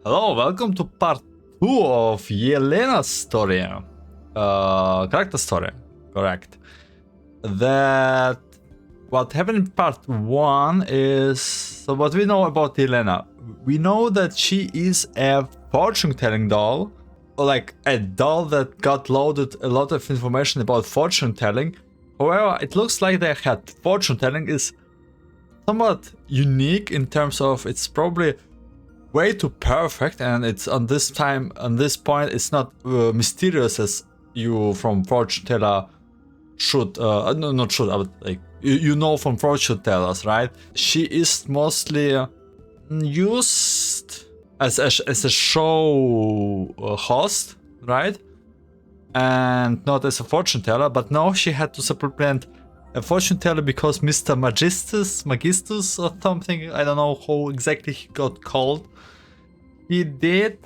Hello, welcome to part 2 of Yelena's story. Character story, correct. That what happened in part 1 is... So what we know about Yelena. We know that she is a fortune-telling doll. Like a doll that got loaded a lot of information about fortune-telling. However, it looks like they had fortune-telling is somewhat unique in terms of it's probably way too perfect, and it's on this point it's not mysterious as you from fortune teller should not should but like you know from fortune tellers, right? She is mostly used as a show host, right? And not as a fortune teller, but now she had to supplement a fortune teller because Mr. Magistus or something, I don't know how exactly he got called. He did.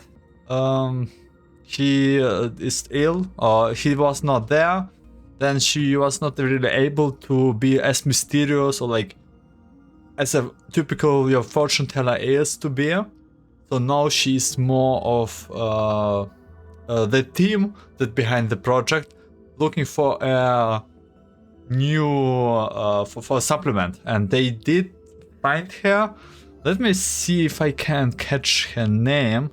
He is ill, or he was not there. Then she was not really able to be as mysterious or like as a typical your fortune teller is to be. So now she's more of the team that behind the project, looking for a new for a supplement, and they did find her. Let me see if I can catch her name.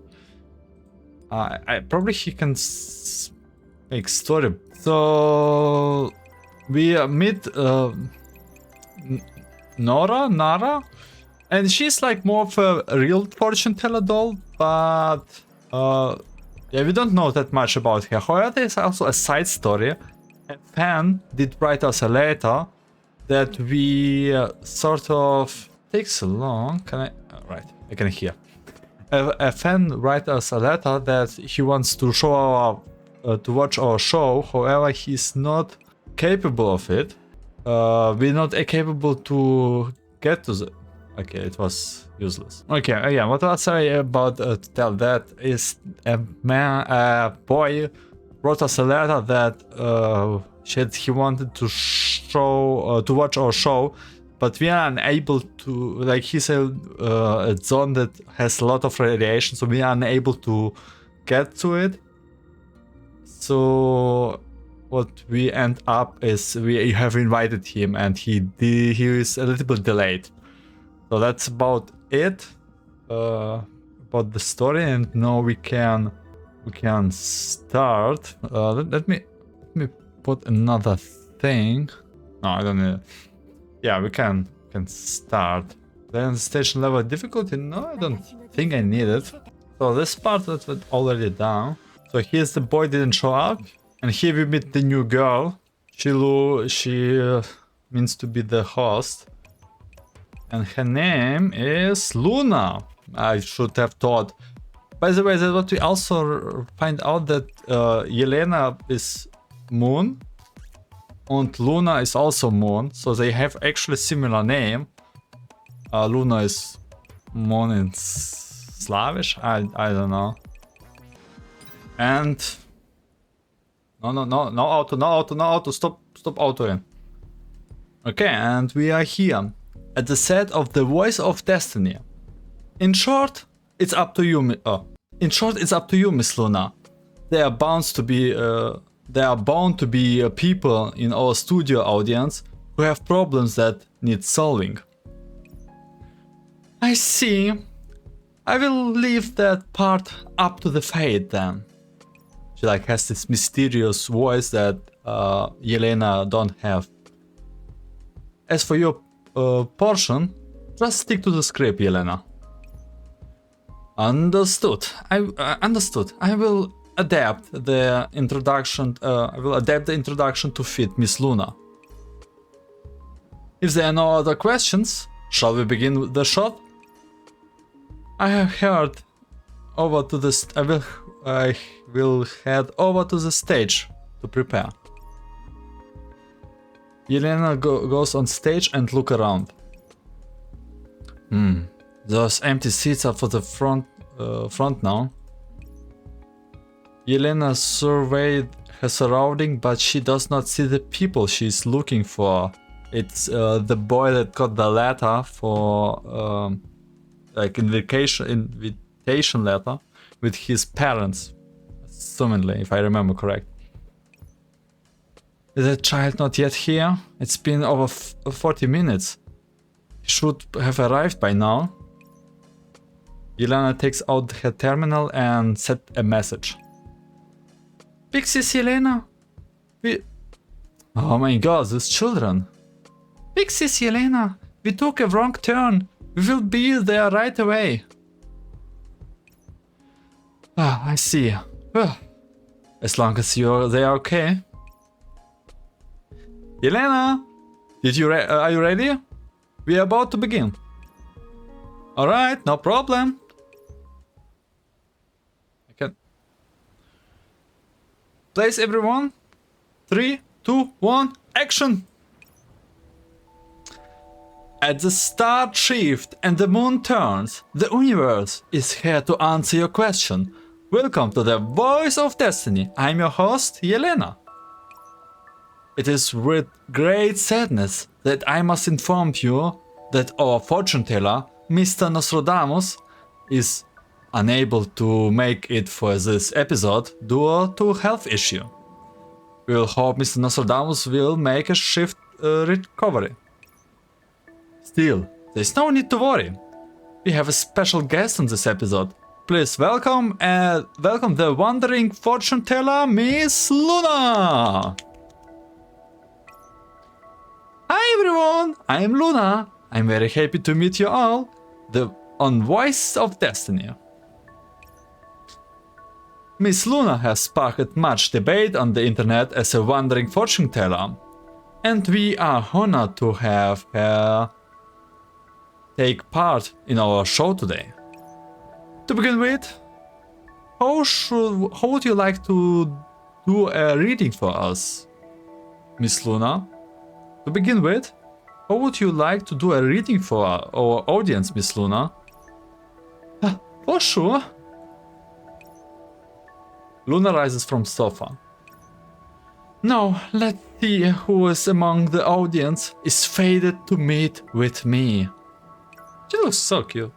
I probably he can make story. So we meet Nara, and she's like more of a real fortune teller doll, but yeah, we don't know that much about her. However, there's also a side story. A fan did write us a letter that we sort of... Takes so long. Can I? Right, I can hear. A fan write us a letter that he wants to show our to watch our show. However, he's not capable of it. We're not capable to get to the... Okay, it was useless. Okay, yeah. What I'll say about to tell that is a boy wrote us a letter that he wanted to show to watch our show. But we are unable to, like, he's a zone that has a lot of radiation, so we are unable to get to it. So what we end up is we have invited him, and he is a little bit delayed. So that's about it about the story, and now we can start. Let me put another thing. No, I don't need it. Yeah, we can start. Then station level difficulty? No, I don't think I need it. So this part that's already done. So here's the boy didn't show up, and here we meet the new girl. She means to be the host, and her name is Luna. I should have thought. By the way, that's what we also find out, that Yelena is Moon. And Luna is also Moon, so they have actually similar name. Luna is Moon in Slavish? I don't know. And... No auto, stop autoing. Okay, and we are here, at the set of The Voice of Destiny. In short, it's up to you, Miss Luna. They are bound to be... There are bound to be people in our studio audience who have problems that need solving. I see. I will leave that part up to the fate then. She like has this mysterious voice that Yelena don't have. As for your portion, just stick to the script, Yelena. Understood. Understood. I will adapt the introduction. I will adapt the introduction to fit Miss Luna. If there are no other questions, shall we begin with the shot? I have heard over to the. I will head over to the stage to prepare. Yelena goes on stage and look around. Those empty seats are for the front now. Yelena surveyed her surrounding, but she does not see the people she is looking for. It's the boy that got the letter for like invitation invitation letter with his parents, assumingly, if I remember correct. Is the child not yet here? It's been over 40 minutes. He should have arrived by now. Yelena takes out her terminal and set a message. Pixies, Yelena? Oh my god, these children. Pixies, Yelena, we took a wrong turn. We will be there right away. Ah, I see. As long as they are okay. Yelena, are you ready? We are about to begin. Alright, no problem. I can... Place everyone. 3, 2, 1, action! As the star shift and the moon turns, the universe is here to answer your question. Welcome to the Voice of Destiny. I'm your host, Yelena. It is with great sadness that I must inform you that our fortune teller, Mr. Nostradamus, is unable to make it for this episode due to health issue. We will hope Mr. Nostradamus will make a swift recovery. Still, there's no need to worry. We have a special guest on this episode. Please welcome the wandering fortune teller, Miss Luna. Hi everyone, I'm Luna. I'm very happy to meet you all on Voice of Destiny. Miss Luna has sparked much debate on the internet as a wandering fortune teller, and we are honored to have her take part in our show today. To begin with, how would you like to do a reading for us, Miss Luna? To begin with, how would you like to do a reading for our audience, Miss Luna? For sure. Luna rises from sofa. Now, let's see who is among the audience is fated to meet with me. She looks so cute.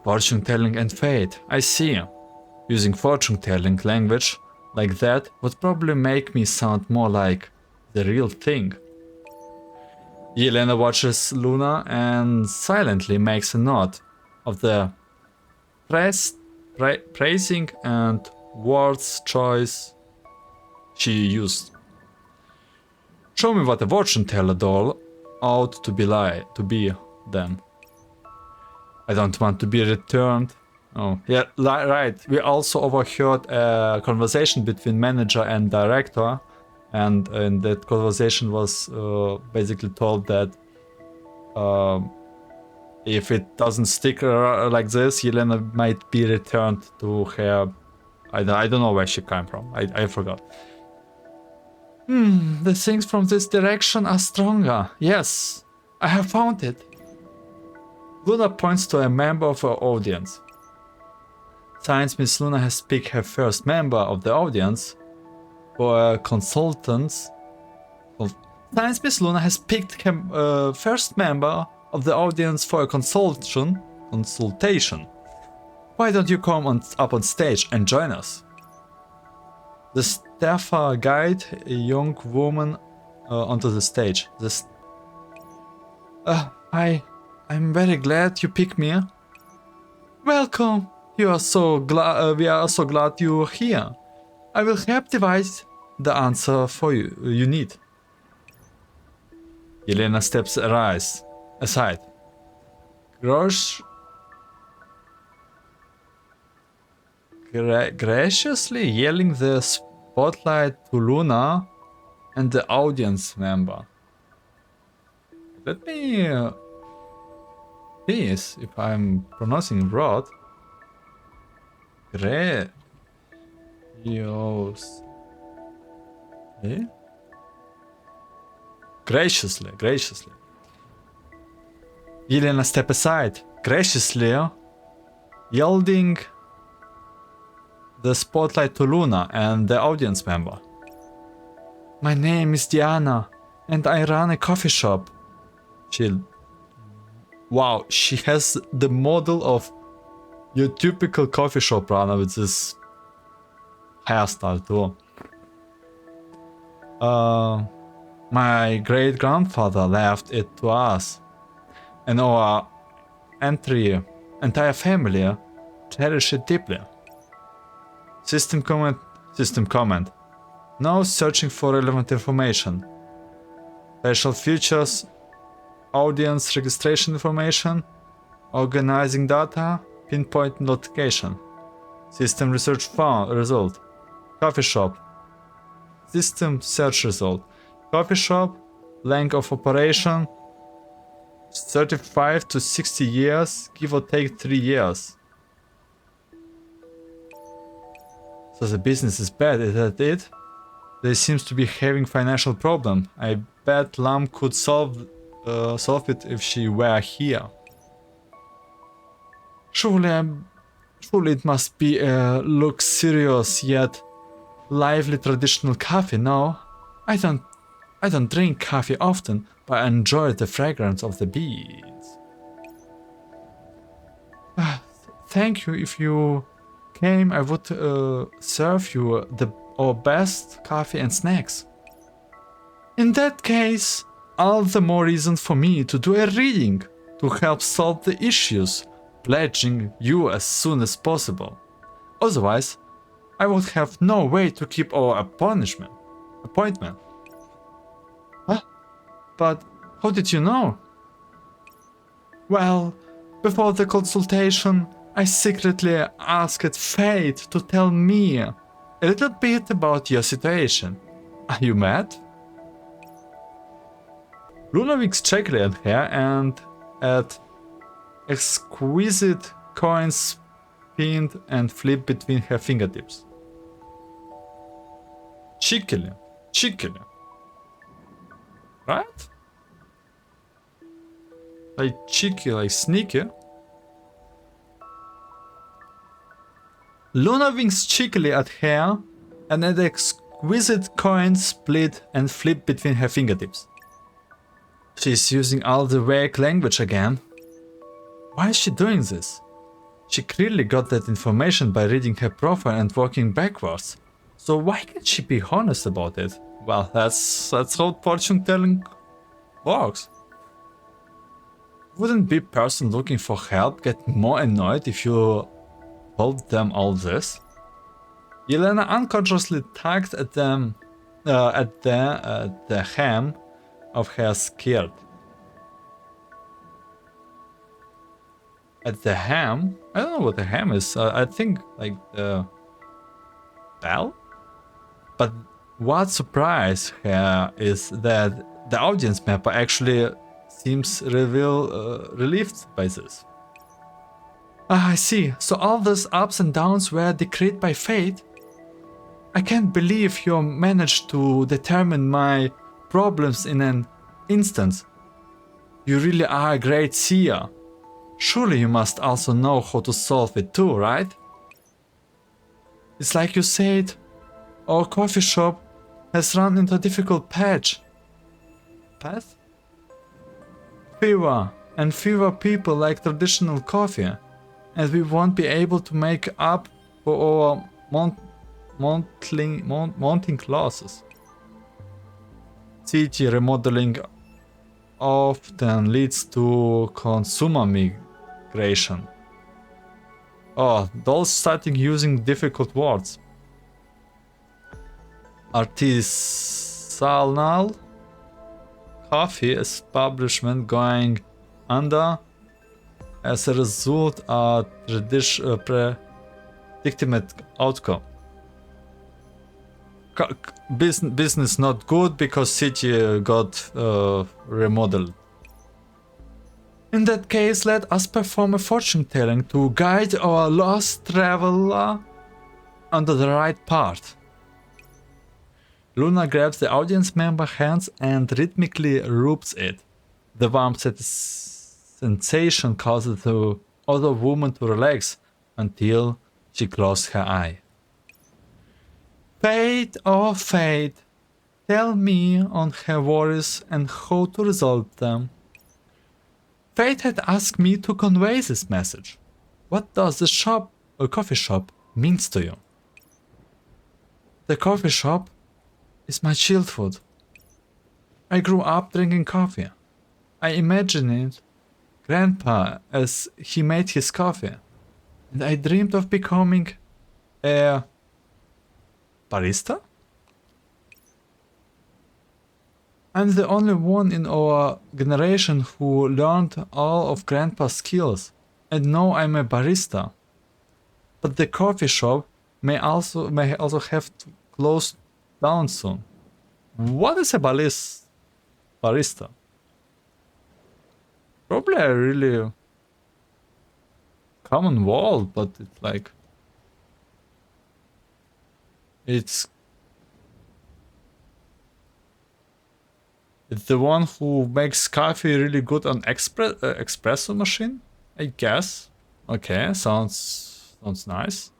Fortune telling and fate, I see. Using fortune telling language like that would probably make me sound more like the real thing. Yelena watches Luna and silently makes a note of the praising and words choice she used. Show me what a fortune teller doll ought to be then. I don't want to be returned. Oh, yeah, right. We also overheard a conversation between manager and director, and in that conversation was basically told that if it doesn't stick like this, Yelena might be returned to her. I don't know where she came from. I forgot. The things from this direction are stronger. Yes, I have found it. Luna points to a member of her audience. Since Miss Luna has picked her first member of the audience for a consultants. Since Miss Luna has picked her first member of the audience for a consultation, why don't you come up on stage and join us? The staffer guide a young woman onto the stage. I'm very glad you picked me. Welcome. You are so glad. We are so glad you're here. I will help devise the answer for you need. Yelena steps aside. Graciously yelling the spotlight to Luna and the audience member. Let me see if I'm pronouncing it right. Graciously. Yelena step aside, graciously yielding the spotlight to Luna and the audience member. My name is Diana, and I run a coffee shop. Wow, she has the model of Your typical coffee shop runner with this hairstyle too. My great grandfather left it to us, and our entire family cherish it deeply. System comment. System comment. No searching for relevant information. Special features. Audience registration information. Organizing data. Pinpoint notification. System research found result. Coffee shop. System search result. Coffee shop. Length of operation. 35 to 60 years, give or take 3 years. So the business is bad, is that it? They seems to be having financial problem. I bet Lam could solve it if she were here. Surely it must be a luxurious yet lively traditional coffee, no? I don't drink coffee often, but I enjoy the fragrance of the beans. Thank you. If you came, I would serve you our best coffee and snacks. In that case, all the more reason for me to do a reading to help solve the issues, pledging you as soon as possible. Otherwise, I would have no way to keep our appointment. Huh? But how did you know? Well, before the consultation, I secretly asked Fate to tell me a little bit about your situation. Are you mad? Luna winks checkily at her and at exquisite coins pinned and flipped between her fingertips. Cheekily. Right? Like cheeky, like sneaky. Luna winks cheekily at her and at the exquisite coin split and flipped between her fingertips. She's using all the vague language again. Why is she doing this? She clearly got that information by reading her profile and working backwards. So why can't she be honest about it? Well, that's how fortune telling works. Wouldn't be person looking for help get more annoyed if you told them all this? Yelena unconsciously tugged at them at the hem of her skirt. At the hem? I don't know what the hem is. I think like the bell? But what surprised her is that the audience member actually seems relieved by this. I see. So all those ups and downs were decreed by fate? I can't believe you managed to determine my problems in an instant. You really are a great seer. Surely you must also know how to solve it too, right? It's like you said, our coffee shop has run into a difficult patch. Path? Fewer people like traditional coffee, and we won't be able to make up for our mounting losses. City remodeling often leads to consumer migration. Oh, those starting using difficult words. Artisanal coffee establishment going under as a result of predicted outcome. Business not good because city got remodeled. In that case, let us perform a fortune telling to guide our lost traveler onto the right path. Luna grabs the audience member's hands and rhythmically rubs it. The warm sensation causes the other woman to relax until she closes her eye. Fate, oh fate, tell me on her worries and how to resolve them. Fate had asked me to convey this message. What does the shop, a coffee shop, means to you? The coffee shop is my childhood. I grew up drinking coffee. I imagined Grandpa as he made his coffee, and I dreamed of becoming a barista? I'm the only one in our generation who learned all of Grandpa's skills, and now I'm a barista. But the coffee shop may also have to close down soon. What is a barista? Probably a really common word, but it's like it's the one who makes coffee really good on espresso machine, I guess. Okay, sounds nice.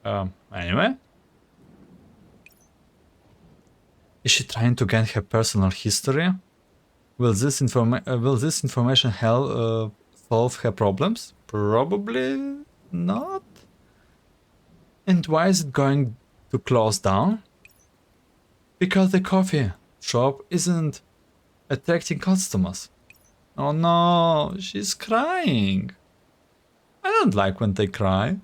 Anyway. Is she trying to get her personal history? Will this information help solve her problems? Probably not. And why is it going to close down? Because the coffee shop isn't attracting customers. Oh no, she's crying. I don't like when they cry.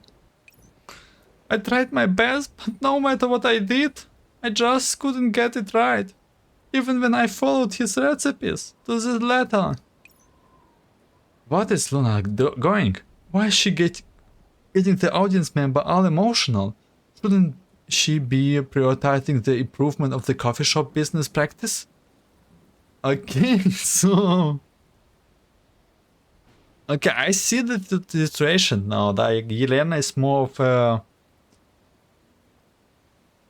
I tried my best, but no matter what I did, I just couldn't get it right. Even when I followed his recipes to the letter. What is Luna going? Why is she getting the audience member all emotional? Shouldn't she be prioritizing the improvement of the coffee shop business practice? Okay, so... Okay, I see the situation now. Like, Yelena is more of a...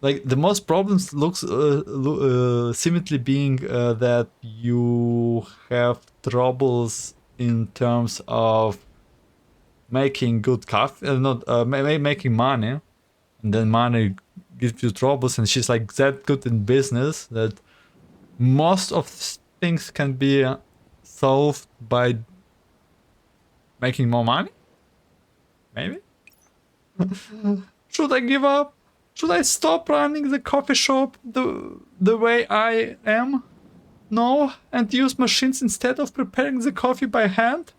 Like, the most problems looks seemingly being that you have troubles in terms of making good coffee, making money, and then money gives you troubles, and she's like that good in business that most of things can be solved by making more money? Maybe? Should I give up? Should I stop running the coffee shop the way I am? No, and use machines instead of preparing the coffee by hand?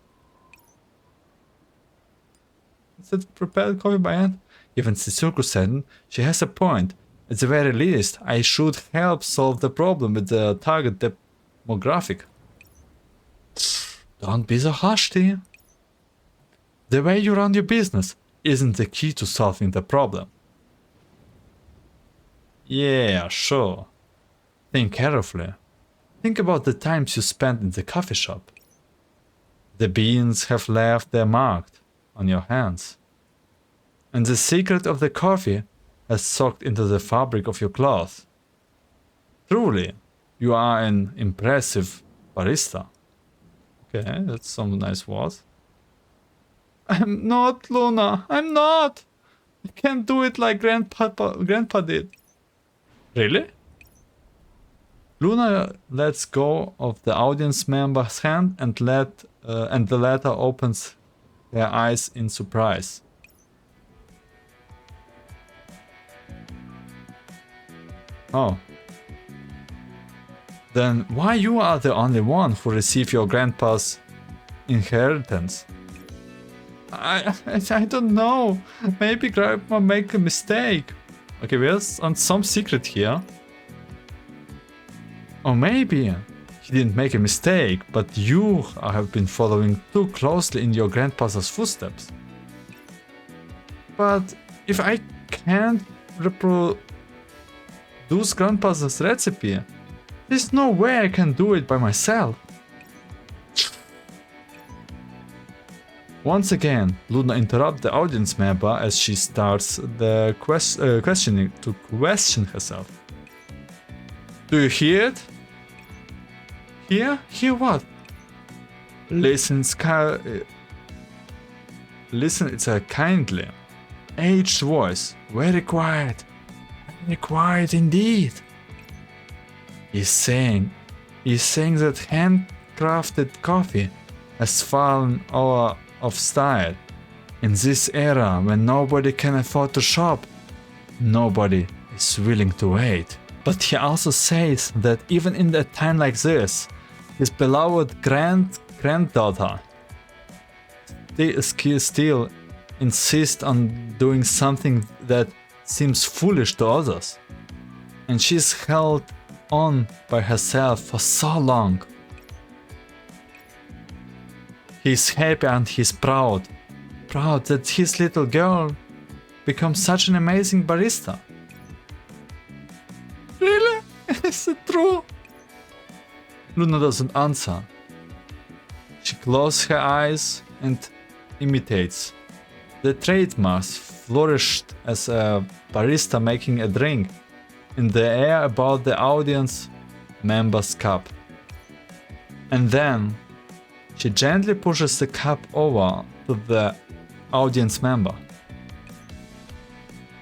Instead of preparing coffee by hand? Even Sissoko said she has a point. At the very least, I should help solve the problem with the target demographic. Don't be so harsh, T. The way you run your business isn't the key to solving the problem. Yeah, sure. Think carefully. Think about the times you spent in the coffee shop. The beans have left their mark on your hands. And the secret of the coffee has soaked into the fabric of your clothes. Truly, you are an impressive barista. Okay, that's some nice words. I'm not, Luna. I'm not. I can't do it like Grandpa did. Really? Luna lets go of the audience member's hand and the latter opens her eyes in surprise. Oh. Then why you are the only one who received your grandpa's inheritance? I don't know. Maybe Grandpa make a mistake. Okay, we are on some secret here. Or maybe he didn't make a mistake, but you have been following too closely in your grandpa's footsteps. But if I can't reproduce grandpa's recipe, there's no way I can do it by myself. Once again, Luna interrupts the audience member as she starts the question herself. Do you hear it? Hear what? Listen, it's a kindly, aged voice, very quiet indeed. He's saying that handcrafted coffee has fallen our of style. In this era when nobody can afford to shop, nobody is willing to wait. But he also says that even in a time like this, his beloved granddaughter still insists on doing something that seems foolish to others. And she's held on by herself for so long. He's happy and he's proud. Proud that his little girl becomes such an amazing barista. Really? Is it true? Luna doesn't answer. She closes her eyes and imitates. The trademarks flourished as a barista making a drink in the air about the audience member's cup. And then she gently pushes the cup over to the audience member.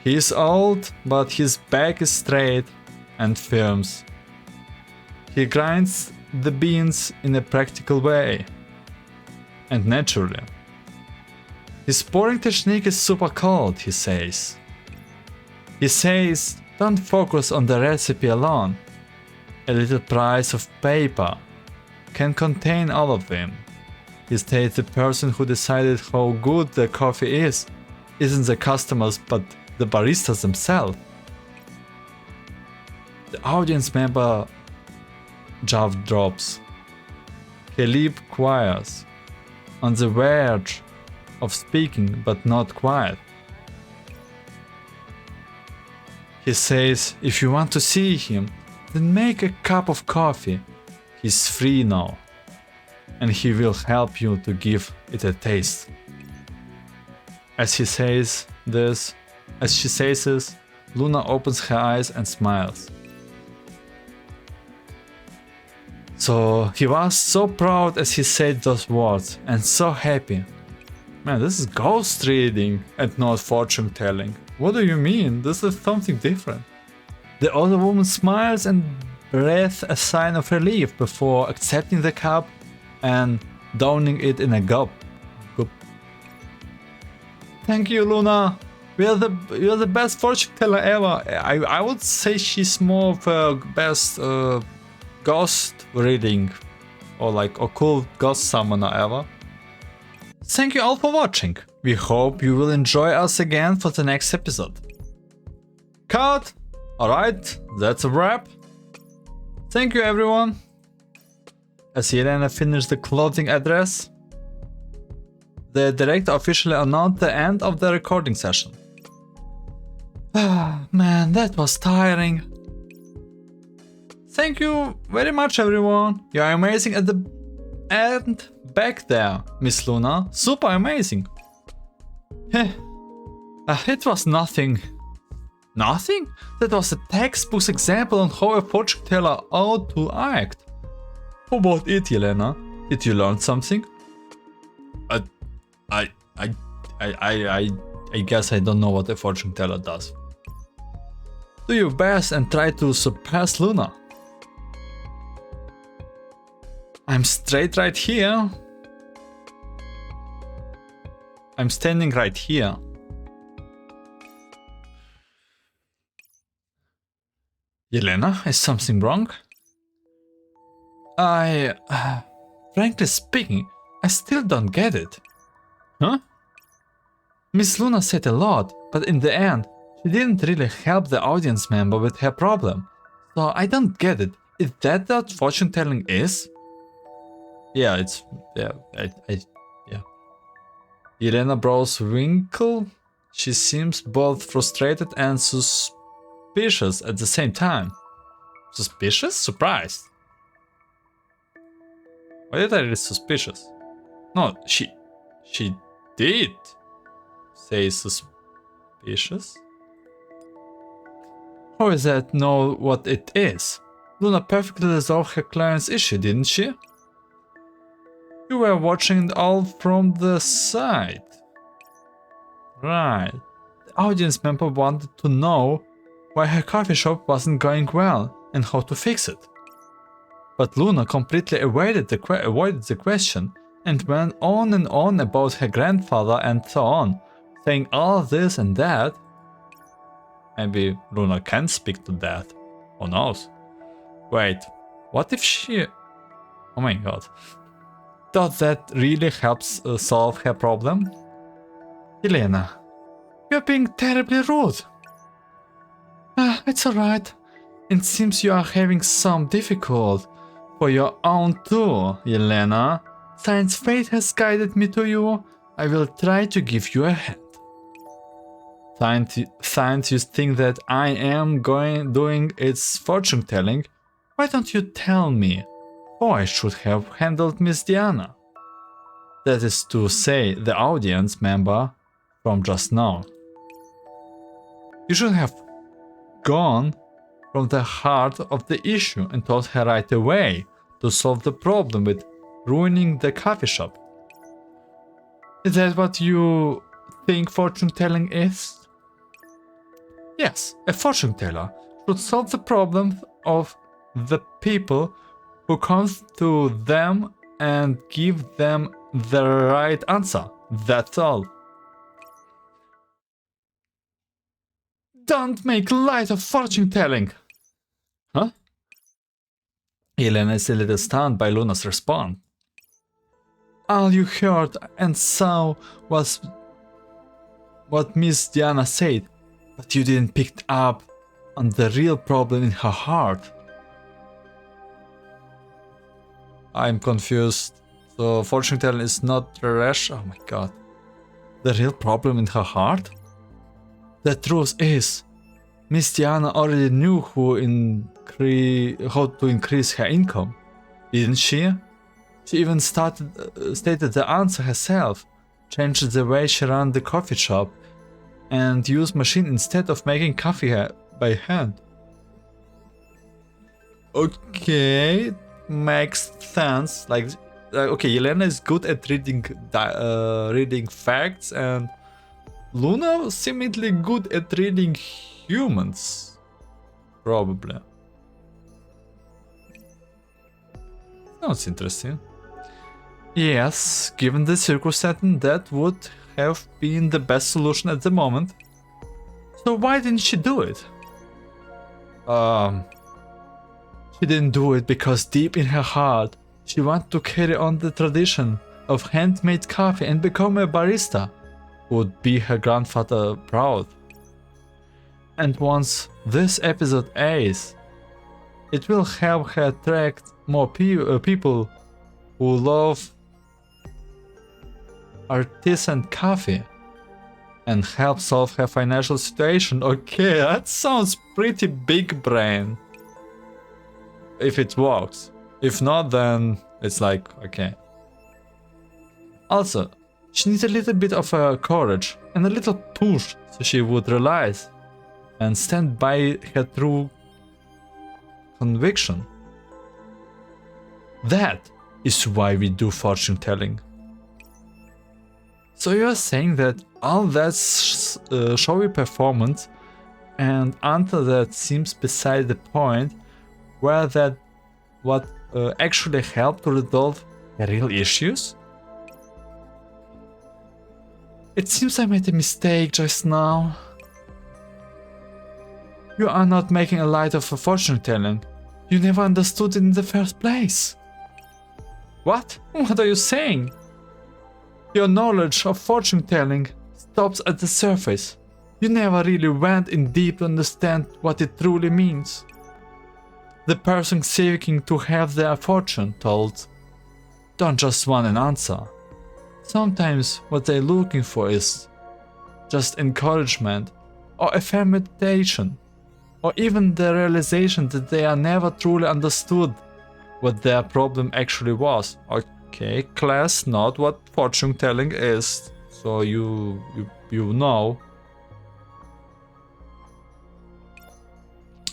He is old, but his back is straight and firm. He grinds the beans in a practical way and naturally. His pouring technique is super cold, he says. He says, don't focus on the recipe alone. A little price of paper can contain all of them. He states the person who decided how good the coffee is isn't the customers but the baristas themselves. The audience member jaw drops. Her lip quivers, on the verge of speaking but not quiet. He says, if you want to see him, then make a cup of coffee. He's free now, and he will help you to give it a taste. As she says this, Luna opens her eyes and smiles. So he was so proud as he said those words, and so happy. Man, this is ghost reading and not fortune telling. What do you mean? This is something different. The older woman smiles and breathes a sign of relief before accepting the cup and downing it in a gulp. Thank you, Luna. You're the best fortune teller ever. I would say she's more of a best ghost reading or like occult ghost summoner ever. Thank you all for watching. We hope you will enjoy us again for the next episode. Cut! Alright, that's a wrap. Thank you everyone. As Yelena finished the closing address, the director officially announced the end of the recording session. Ah, man, that was tiring. Thank you very much everyone. You are amazing at the end back there, Miss Luna. Super amazing. It was nothing. Nothing? That was a textbook example on how a fortune teller ought to act. How about it, Yelena? Did you learn something? I guess I don't know what a fortune teller does. Do your best and try to surpass Luna. I'm straight right here. I'm standing right here. Yelena, is something wrong? Frankly speaking, I still don't get it. Huh? Miss Luna said a lot, but in the end, she didn't really help the audience member with her problem. So I don't get it. Is that what fortune telling is? Yeah, yeah. Yelena brows wrinkle. She seems both frustrated and suspicious at the same time. Suspicious? Surprised. Why did I read suspicious? No, she did say suspicious. How is that know what it is? Luna perfectly resolved her client's issue, didn't she? You were watching it all from the side. Right. The audience member wanted to know why her coffee shop wasn't going well and how to fix it. But Luna completely avoided the question and went on and on about her grandfather and so on, saying all this and that. Maybe Luna can speak to death. Who knows? Wait, what if she... Oh my god. Does that really helps solve her problem? Yelena, you're being terribly rude. It's alright. It seems you are having some difficulty for your own too, Yelena. Since fate has guided me to you, I will try to give you a hand. Since you think that I am doing its fortune telling, why don't you tell me how I should have handled Miss Diana? That is to say, the audience member from just now. You should have gone from the heart of the issue and told her right away to solve the problem with ruining the coffee shop. Is that what you think fortune telling is? Yes, a fortune teller should solve the problem of the people who comes to them and give them the right answer. That's all. Don't make light of fortune telling! Huh? Yelena is a little stunned by Luna's response. All you heard and saw was what Miss Diana said, but you didn't pick up on the real problem in her heart. I'm confused. So fortune telling is not rash. Oh my god. The real problem in her heart? The truth is, Miss Diana already knew how to increase her income, didn't she? She even stated the answer herself, changed the way she ran the coffee shop, and used machine instead of making coffee by hand. Okay, makes sense. Like okay, Yelena is good at reading facts, and Luna seemingly good at reading humans. Probably. Sounds interesting. Yes, given the circumstance, that would have been the best solution at the moment. So why didn't she do it? She didn't do it because deep in her heart, she wanted to carry on the tradition of handmade coffee and become a barista. Would be her grandfather proud. And once this episode airs, it will help her attract more people who love artisan coffee and help solve her financial situation. Okay, that sounds pretty big brain. If it works. If not, then it's like, okay. Also, she needs a little bit of courage and a little push so she would realize and stand by her true conviction. That is why we do fortune telling. So you are saying that all that showy performance and until that seems beside the point, where that what actually helped to resolve the real issues? It seems I made a mistake just now. You are not making a light of fortune telling. You never understood it in the first place. What? What are you saying? Your knowledge of fortune telling stops at the surface. You never really went in deep to understand what it truly means. The person seeking to have their fortune told don't just want an answer. Sometimes what they're looking for is just encouragement or affirmation, or even the realization that they are never truly understood what their problem actually was. Okay, class, not what fortune telling is. So you know.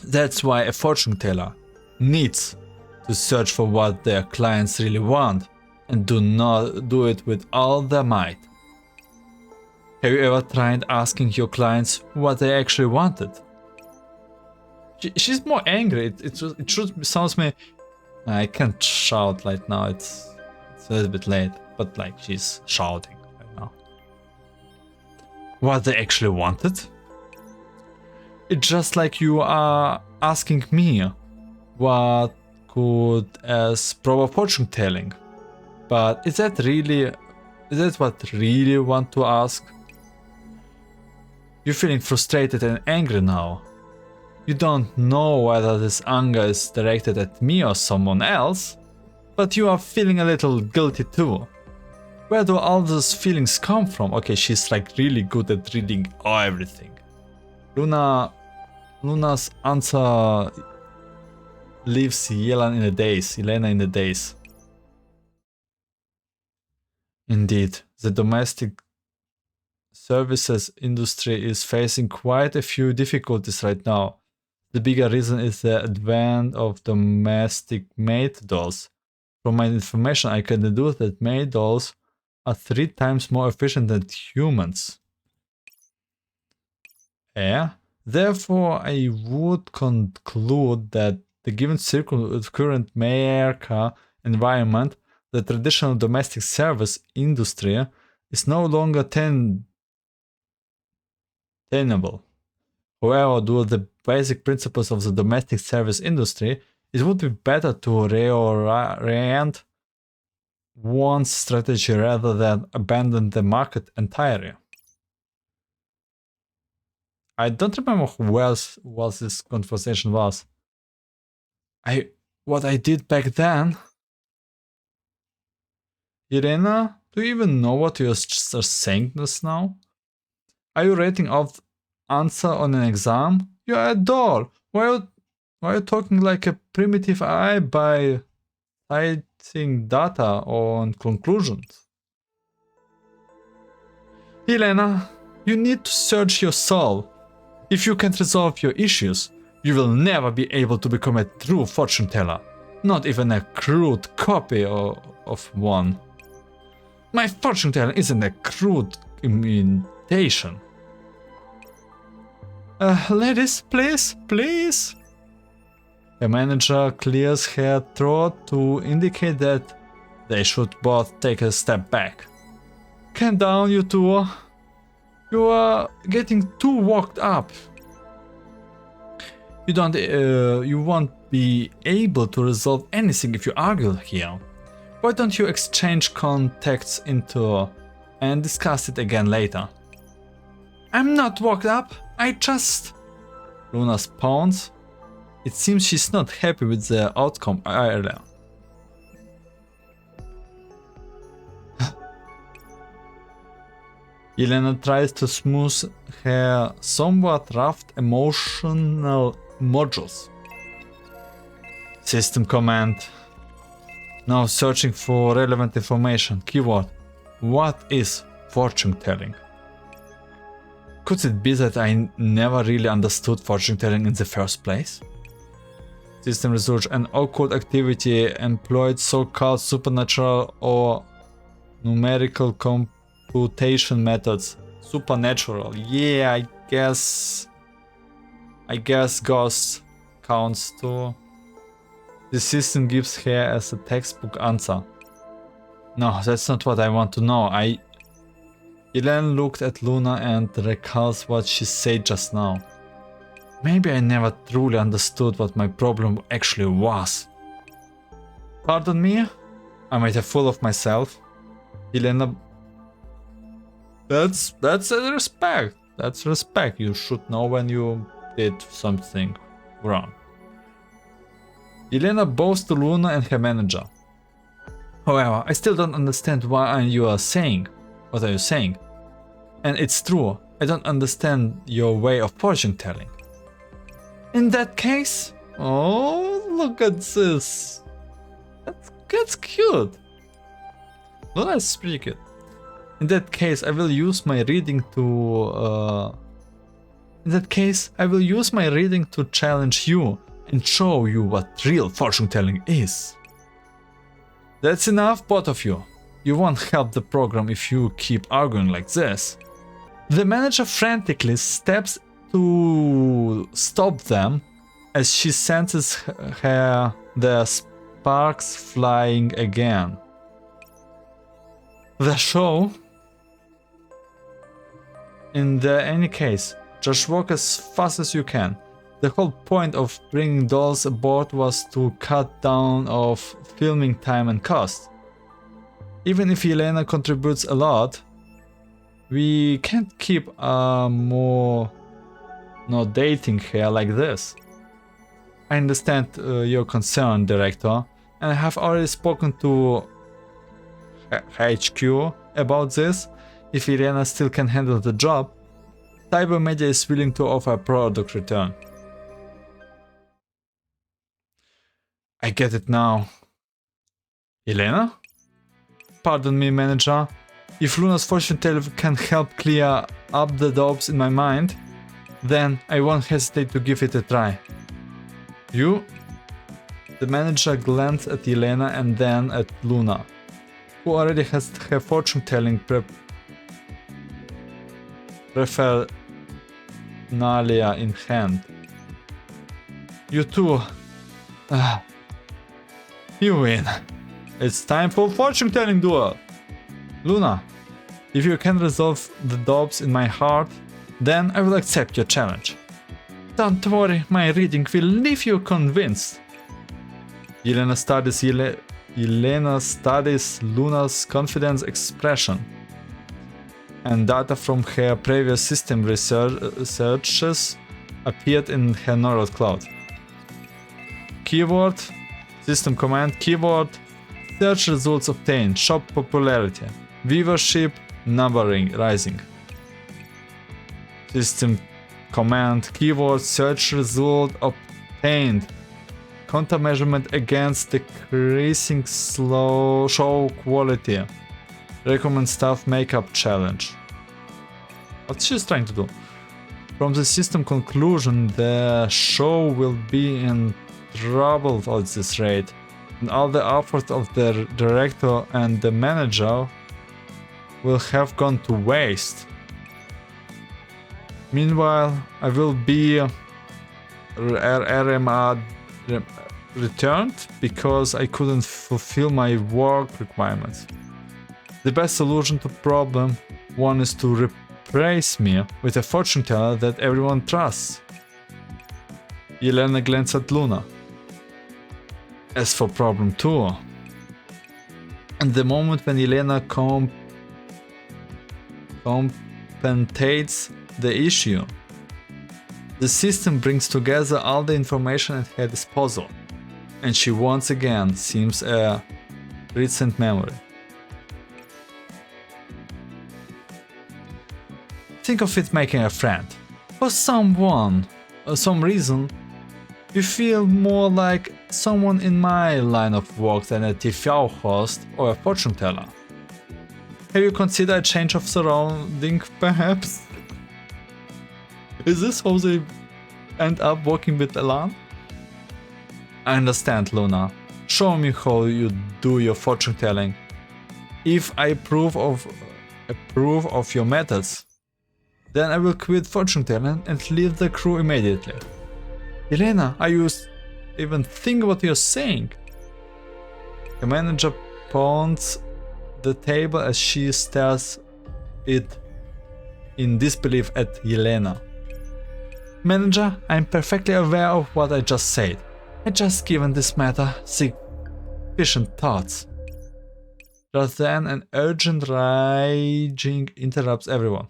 That's why a fortune teller needs to search for what their clients really want and do not do it with all their might. Have you ever tried asking your clients what they actually wanted? She's more angry. It should sounds me. I can't shout right now. It's a little bit late. but like she's shouting right now. What they actually wanted? It's just like you are asking me what could as proper fortune telling. But is that what really want to ask? You're feeling frustrated and angry now. You don't know whether this anger is directed at me or someone else, but you are feeling a little guilty too. Where do all those feelings come from? Okay, she's like really good at reading everything. Luna's answer leaves Yelena in a daze. Indeed, the domestic services industry is facing quite a few difficulties right now. The bigger reason is the advent of domestic maid dolls. From my information, I can deduce that maid dolls are 3 times more efficient than humans. Yeah. Therefore, I would conclude that the given current America environment, the traditional domestic service industry is no longer tenable. However, due to the basic principles of the domestic service industry, it would be better to reorient one's strategy rather than abandon the market entirely. I don't remember who else this conversation was. What I did back then. Yelena, do you even know what you're saying this now? Are you rating off answer on an exam? You're a doll. Why are you talking like a primitive AI by citing data on conclusions? Yelena, you need to search your soul. If you can't resolve your issues, you will never be able to become a true fortune teller, not even a crude copy of one. My fortune telling isn't a crude imitation. Ladies, please. The manager clears her throat to indicate that they should both take a step back. Calm down, you two. You are getting too worked up. You won't be able to resolve anything if you argue here. Why don't you exchange contacts and discuss it again later? I'm not worked up. I just... Luna pounds. It seems she's not happy with the outcome earlier. Yelena tries to smooth her somewhat rough emotional modules. System command. Now searching for relevant information. Keyword. What is fortune telling? Could it be that I never really understood fortune telling in the first place? System research. An occult activity employed so-called supernatural or numerical computation methods. Supernatural. Yeah, I guess ghost counts too. The system gives her as a textbook answer. No, that's not what I want to know. Yelena looked at Luna and recalls what she said just now. Maybe I never truly understood what my problem actually was. Pardon me? I made a fool of myself. Yelena... That's a respect. That's respect. You should know when you did something wrong. Yelena bows to Luna and her manager. However, I still don't understand what are you saying. And it's true, I don't understand your way of fortune telling. In that case... Oh, look at this. That's cute. Let's speak it. In that case, I will use my reading to... challenge you and show you what real fortune telling is. That's enough, both of you. You won't help the program if you keep arguing like this. The manager frantically steps to stop them as she senses the sparks flying again. the show. Any case, just walk as fast as you can. The whole point of bringing dolls aboard was to cut down of filming time and cost. Even if Yelena contributes a lot, we can't keep more dating her like this. I understand your concern, Director, and I have already spoken to HQ about this. If Yelena still can handle the job, Cybermedia is willing to offer a product return. I get it now. Yelena? Pardon me, manager. If Luna's fortune teller can help clear up the doubts in my mind, then I won't hesitate to give it a try. You? The manager glanced at Yelena and then at Luna, who already has her fortune telling paraphernalia in hand. You two. You win. It's time for fortune telling duel. Luna, if you can resolve the doubts in my heart, then I will accept your challenge. Don't worry, my reading will leave you convinced. Yelena studies Luna's confidence expression, and data from her previous system researches appeared in her neural cloud. Keyword, system command, keyword, search results obtained, shop popularity, viewership, numbering, rising. System command, keyword, search result obtained, counter measurement against decreasing show quality, recommend staff makeup challenge. What she's trying to do? From the system conclusion, the show will be in trouble at this rate, and all the effort of the director and the manager will have gone to waste. Meanwhile, I will be returned because I couldn't fulfill my work requirements. The best solution to problem one is to replace me with a fortune teller that everyone trusts. Yelena glanced at Luna. As for problem 2, and the moment when Yelena compensates the issue, the system brings together all the information at her disposal, and she once again seems a recent memory. Think of it making a friend. For some reason, you feel more like someone in my line of work than a TV host or a fortune teller. Have you considered a change of surrounding, perhaps? Is this how they end up working with Elan? I understand, Luna. Show me how you do your fortune telling. If I approve of your methods, then I will quit fortune telling and leave the crew immediately. Yelena, are you even thinking what you're saying? The manager pounds the table as she stares it in disbelief at Yelena. Manager, I'm perfectly aware of what I just said. I just given this matter sufficient thoughts. Just then an urgent ringing interrupts everyone.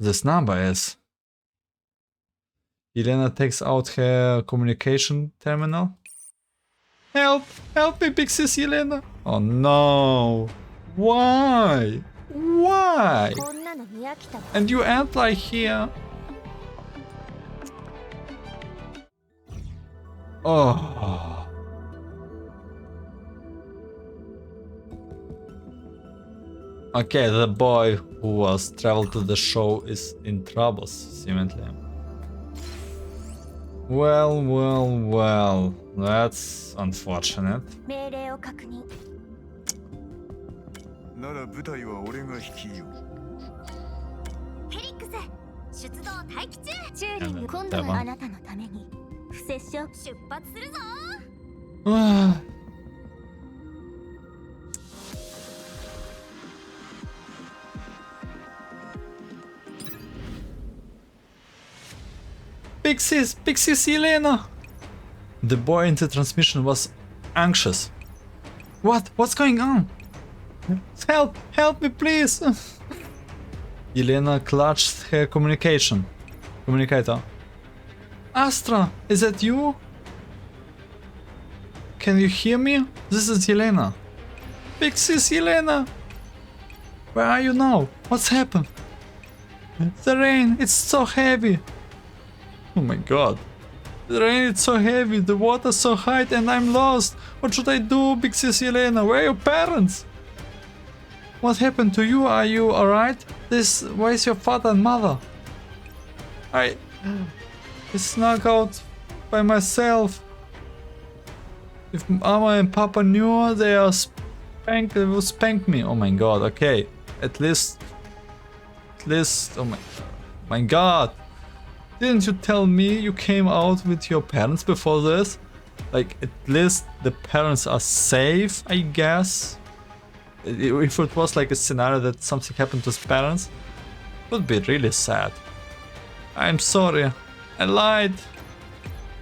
This number is... Yelena takes out her communication terminal. Help! Help me, big sis Yelena! Oh no! Why? Why? And you aren't like here. Oh. Okay, the boy who was traveled to the show is in troubles, seemingly. Well, that's unfortunate. Big sis Yelena! The boy in the transmission was anxious. What's going on? Help me please! Yelena clutched her communicator. Astra, is that you? Can you hear me? This is Yelena. Big sis Yelena! Where are you now? What's happened? The rain, it's so heavy. Oh my god. The rain is so heavy, the water's so high and I'm lost. What should I do, big sis Yelena? Where are your parents? What happened to you? Are you alright? Where's your father and mother? I snuck out by myself. If Mama and Papa knew, they will spank me. Oh my god, okay. At least, oh my god. Didn't you tell me you came out with your parents before this? Like, at least the parents are safe, I guess. If it was like a scenario that something happened to his parents, it would be really sad. I'm sorry, I lied.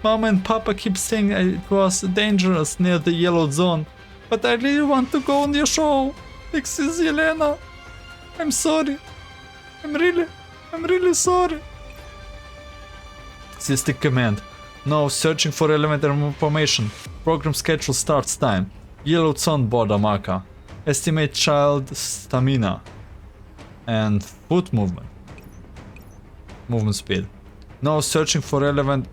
Mama and Papa keep saying it was dangerous near the yellow zone, but I really want to go on your show. This is Yelena. I'm sorry. I'm really sorry. System command. No, searching for elemental information. Program schedule starts time. Yellow zone border marker. Estimate child stamina. And foot movement. Movement speed. No, searching for relevant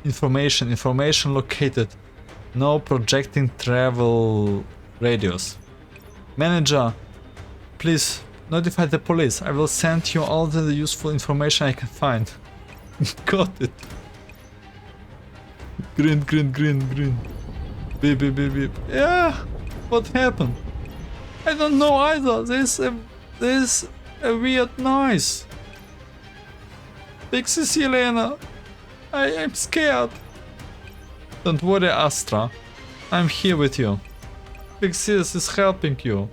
information. Information located. No, projecting travel radius. Manager, please notify the police. I will send you all the useful information I can find. Got it. Green. Beep. Yeah. What happened? I don't know either. There's a weird noise. Big sis Yelena. I'm scared. Don't worry, Astra. I'm here with you. Big sis is helping you.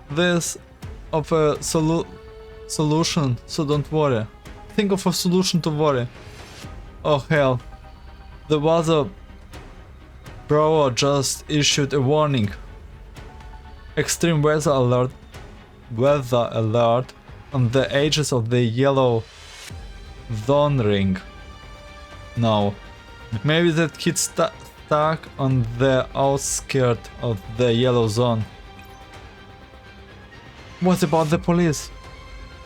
There's of a solution, so don't worry. Think of a solution to worry. Oh hell. The weather bureau just issued a warning. Extreme weather alert on the edges of the yellow zone ring. No. Maybe that kid stuck on the outskirts of the yellow zone. What about the police?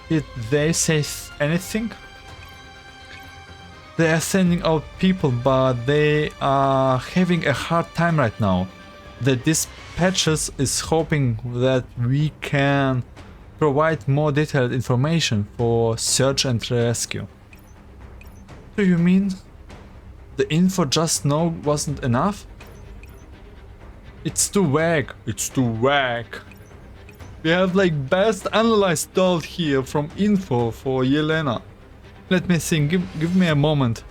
Did they say anything? They are sending out people, but they are having a hard time right now. The dispatchers is hoping that we can provide more detailed information for search and rescue. Do you mean the info just now wasn't enough? It's too vague. We have like best analyzed doll here from info for Yelena. Let me think, give me a moment.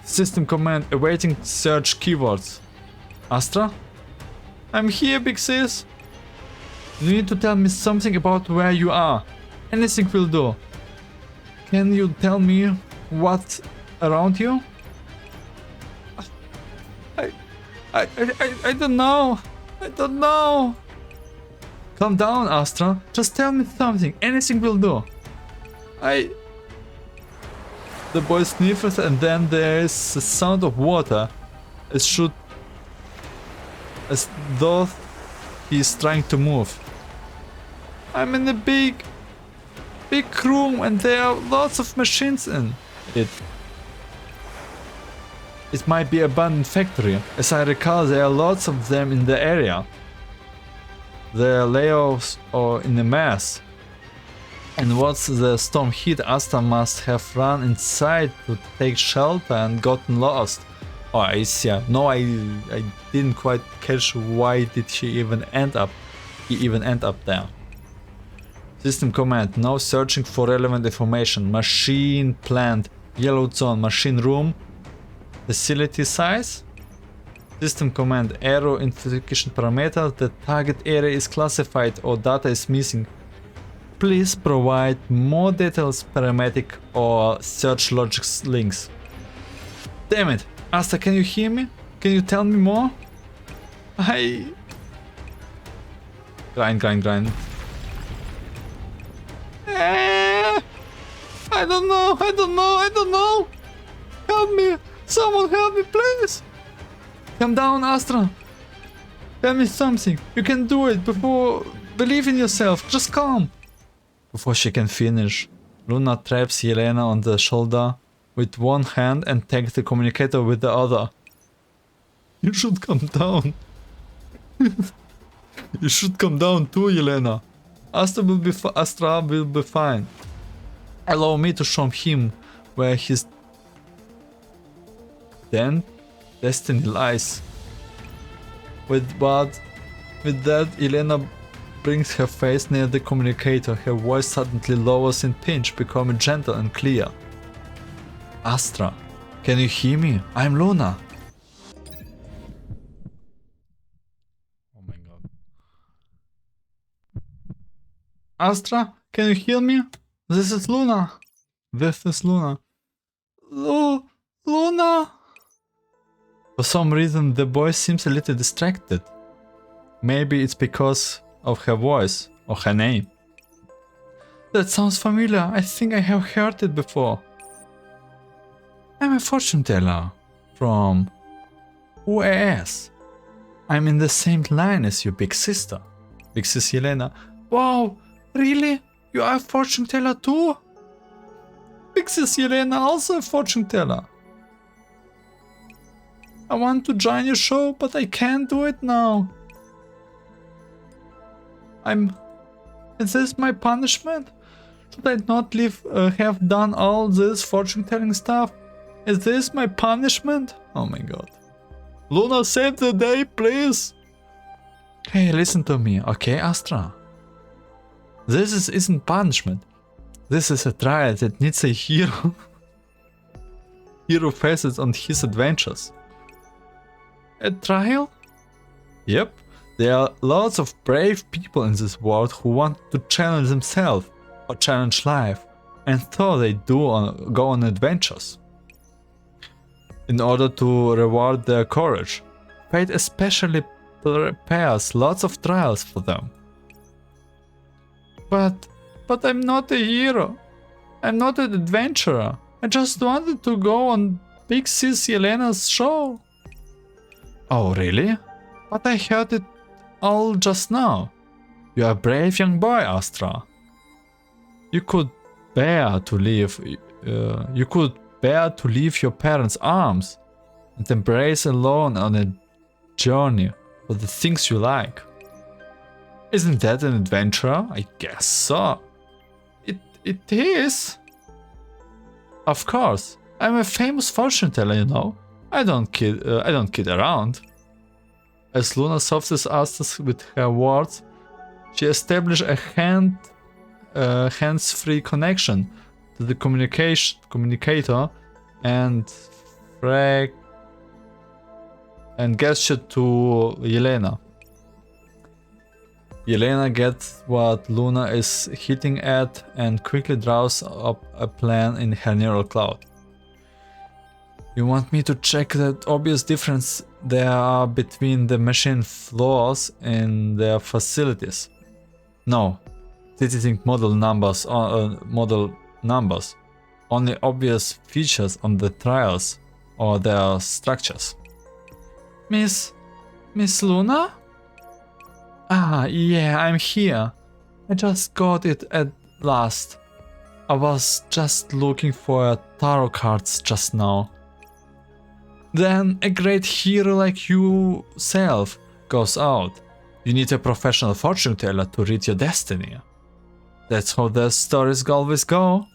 System command awaiting search keywords. Astra? I'm here, big sis. You need to tell me something about where you are. Anything will do. Can you tell me what's around you? I don't know. Calm down, Astra. Just tell me something. Anything will do. The boy sniffles and then there is a sound of water. As though he's trying to move. I'm in a big room and there are lots of machines in it. It might be an abandoned factory. As I recall, there are lots of them in the area. The layoffs are in a mess. And once the storm hit, Asta must have run inside to take shelter and gotten lost. Oh, I see. No, I didn't quite catch why did he even end up there. System command, now searching for relevant information. Machine plant, yellow zone, machine room, facility size. System command, arrow identification parameter, the target area is classified or data is missing. Please provide more details, paramedic or search logic links. Damn it! Asta, can you hear me? Can you tell me more? Grind. I don't know. Help me! Someone help me, please! Calm down, Astra. Tell me something. You can do it. Believe in yourself. Just calm. Before she can finish, Luna traps Yelena on the shoulder with one hand and takes the communicator with the other. You should calm down. You should calm down too, Yelena. Astra will be fine. Allow me to show him where his destiny lies. With that, Yelena brings her face near the communicator. Her voice suddenly lowers in pitch, becoming gentle and clear. Astra, can you hear me? I'm Luna. Oh my god. Astra, can you hear me? This is Luna. Luna. For some reason, the boy seems a little distracted. Maybe it's because of her voice or her name. That sounds familiar. I think I have heard it before. I'm a fortune teller from UAS. I'm in the same line as your big sister. Big sis Yelena. Wow, really? You are a fortune teller too? Big sis Yelena also a fortune teller. I want to join your show, but I can't do it now. Is this my punishment? Should I not have done all this fortune telling stuff? Is this my punishment? Oh my god. Luna, save the day, please. Hey, listen to me, okay, Astra? This isn't punishment. This is a trial that needs a hero. Hero faces on his adventures. A trial? Yep. There are lots of brave people in this world who want to challenge themselves or challenge life, and so they go on adventures. In order to reward their courage, fate especially prepares lots of trials for them. But I'm not a hero. I'm not an adventurer. I just wanted to go on Big Sis Yelena's show. Oh, really? But I heard it all just now. You are a brave young boy, Astra. You could bear to leave your parents' arms and embrace alone on a journey for the things you like. Isn't that an adventure? I guess so. It is. Of course, I'm a famous fortune teller, you know. I don't kid around. As Luna softens us with her words, she established a hands-free connection to the communicator and gestured to Yelena. Yelena gets what Luna is hitting at and quickly draws up a plan in her neural cloud. You want me to check that obvious difference there are between the machine flaws in their facilities? No, editing model numbers, only obvious features on the trials or their structures. Miss Luna? Ah, yeah, I'm here. I just got it at last. I was just looking for tarot cards just now. Then a great hero like yourself goes out. You need a professional fortune teller to read your destiny. That's how the stories always go.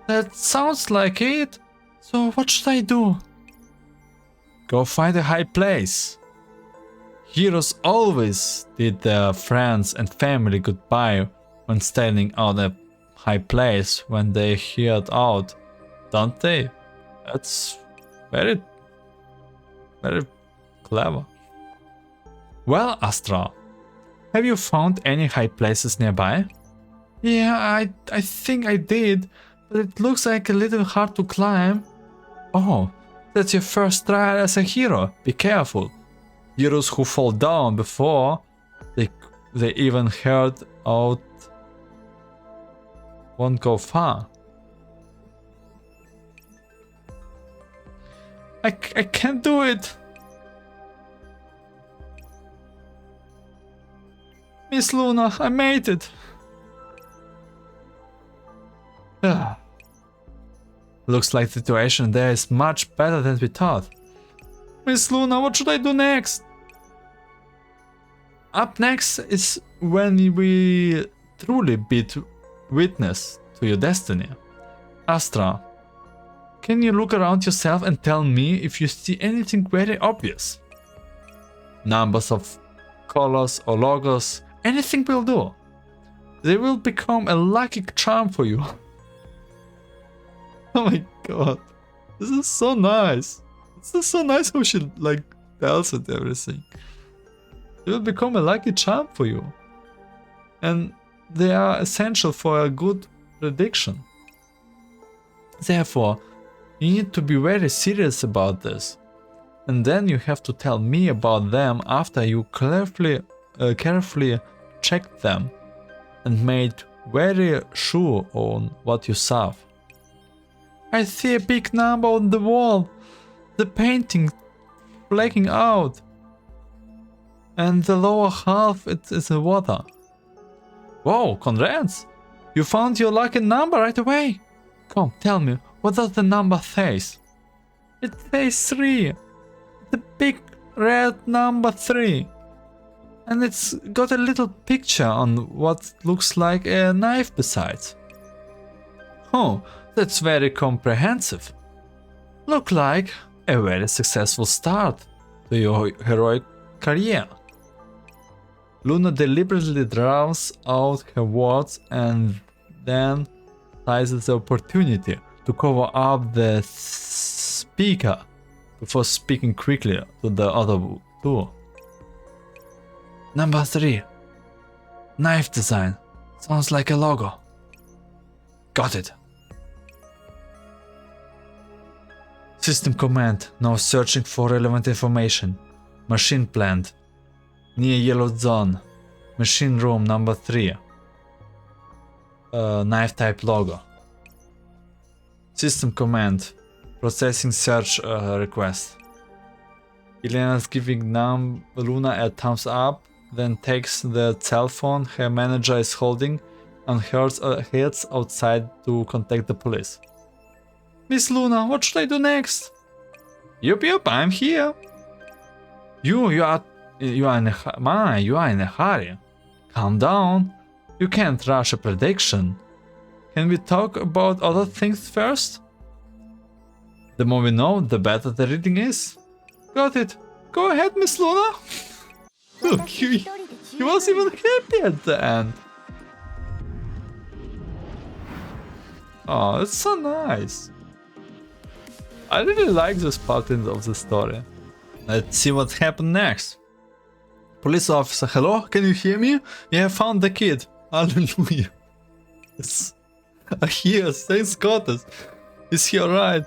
That sounds like it. So what should I do? Go find a high place. Heroes always bid their friends and family goodbye when standing on a high place when they head out, don't they? That's very, very clever. Well, Astra, Have you found any high places nearby? Yeah, I think I did, but it looks like a little hard to climb. Oh, that's your first try as a hero. Be careful. Heroes who fall down before they even heard out won't go far. I can't do it. Miss Luna, I made it. Looks like the situation there is much better than we thought. Miss Luna, what should I do next? Up next is when we truly beat witness to your destiny. Astra, can you look around yourself and tell me if you see anything very obvious? Numbers of colors or logos, anything will do. They will become a lucky charm for you. Oh my god, this is so nice. This is so nice how she like tells it everything. They will become a lucky charm for you. And they are essential for a good prediction. Therefore, you need to be very serious about this. And then you have to tell me about them after you carefully checked them and made very sure on what you saw. I see a big number on the wall. The painting flaking out. And the lower half is the water. Whoa, congrats! You found your lucky number right away. Come, tell me, what does the number say? It says 3. The big red number 3. And it's got a little picture on what looks like a knife besides. Oh, that's very comprehensive. Look like a very successful start to your heroic career. Luna deliberately draws out her words and then seizes the opportunity to cover up the speaker before speaking quickly to the other two. Number 3. Knife design. Sounds like a logo. Got it. System command. Now searching for relevant information. Machine plant. Near yellow zone. Machine room number 3. Knife type logo. System command. Processing search request. Yelena's giving Luna a thumbs up, then takes the cell phone her manager is holding and heads outside to contact the police. Miss Luna, what should I do next? Yup, I'm here. You are in a hurry. Calm down. You can't rush a prediction. Can we talk about other things first? The more we know, the better the reading is. Got it. Go ahead, Miss Luna. Look, he was even happy at the end. Oh, it's so nice. I really like this part of the story. Let's see what happened next. Police officer, hello? Can you hear me? We have found the kid. Hallelujah. Yes. Yes, thanks God. Is he alright?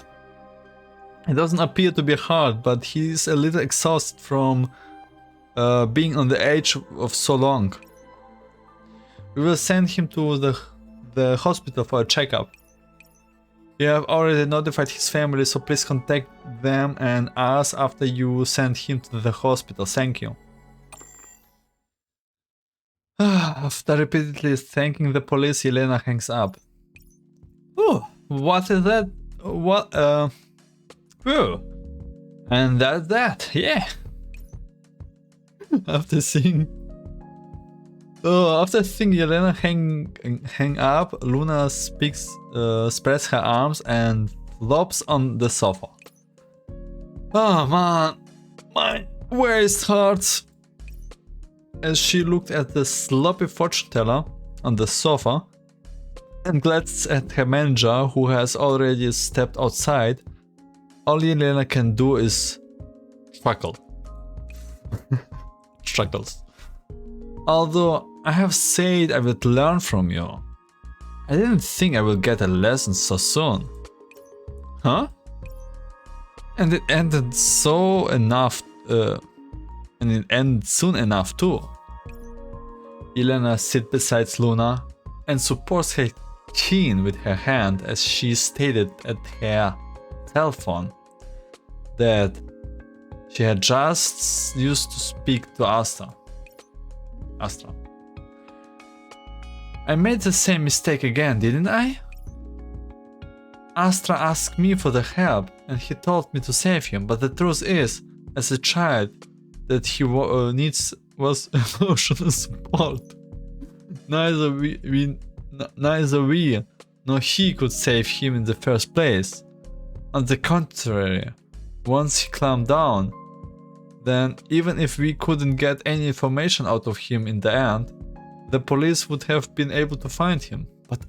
It doesn't appear to be hard, but he's a little exhausted from being on the edge of so long. We will send him to the hospital for a checkup. We have already notified his family, so please contact them and us after you send him to the hospital. Thank you. After repeatedly thanking the police, Yelena hangs up. Oh, what is that? What? Oh. And that's that. Yeah. After seeing Yelena hang up, Luna spreads her arms and flops on the sofa. Oh man, my waist hurts. As she looked at the sloppy fortune teller on the sofa and glanced at her manager, who has already stepped outside, all Yelena can do is chuckle. Chuckles. Although I have said I would learn from you, I didn't think I would get a lesson so soon. Huh? And it ended so enough, and it ended soon enough too. Yelena sits beside Luna and supports her chin with her hand as she stated at her cell phone that she had just used to speak to Astra. I made the same mistake again, didn't I? Astra asked me for the help and he told me to save him, but the truth is, as a child, that he needs was emotional support. Neither we nor he could save him in the first place. On the contrary, once he calmed down, then even if we couldn't get any information out of him in the end, the police would have been able to find him. But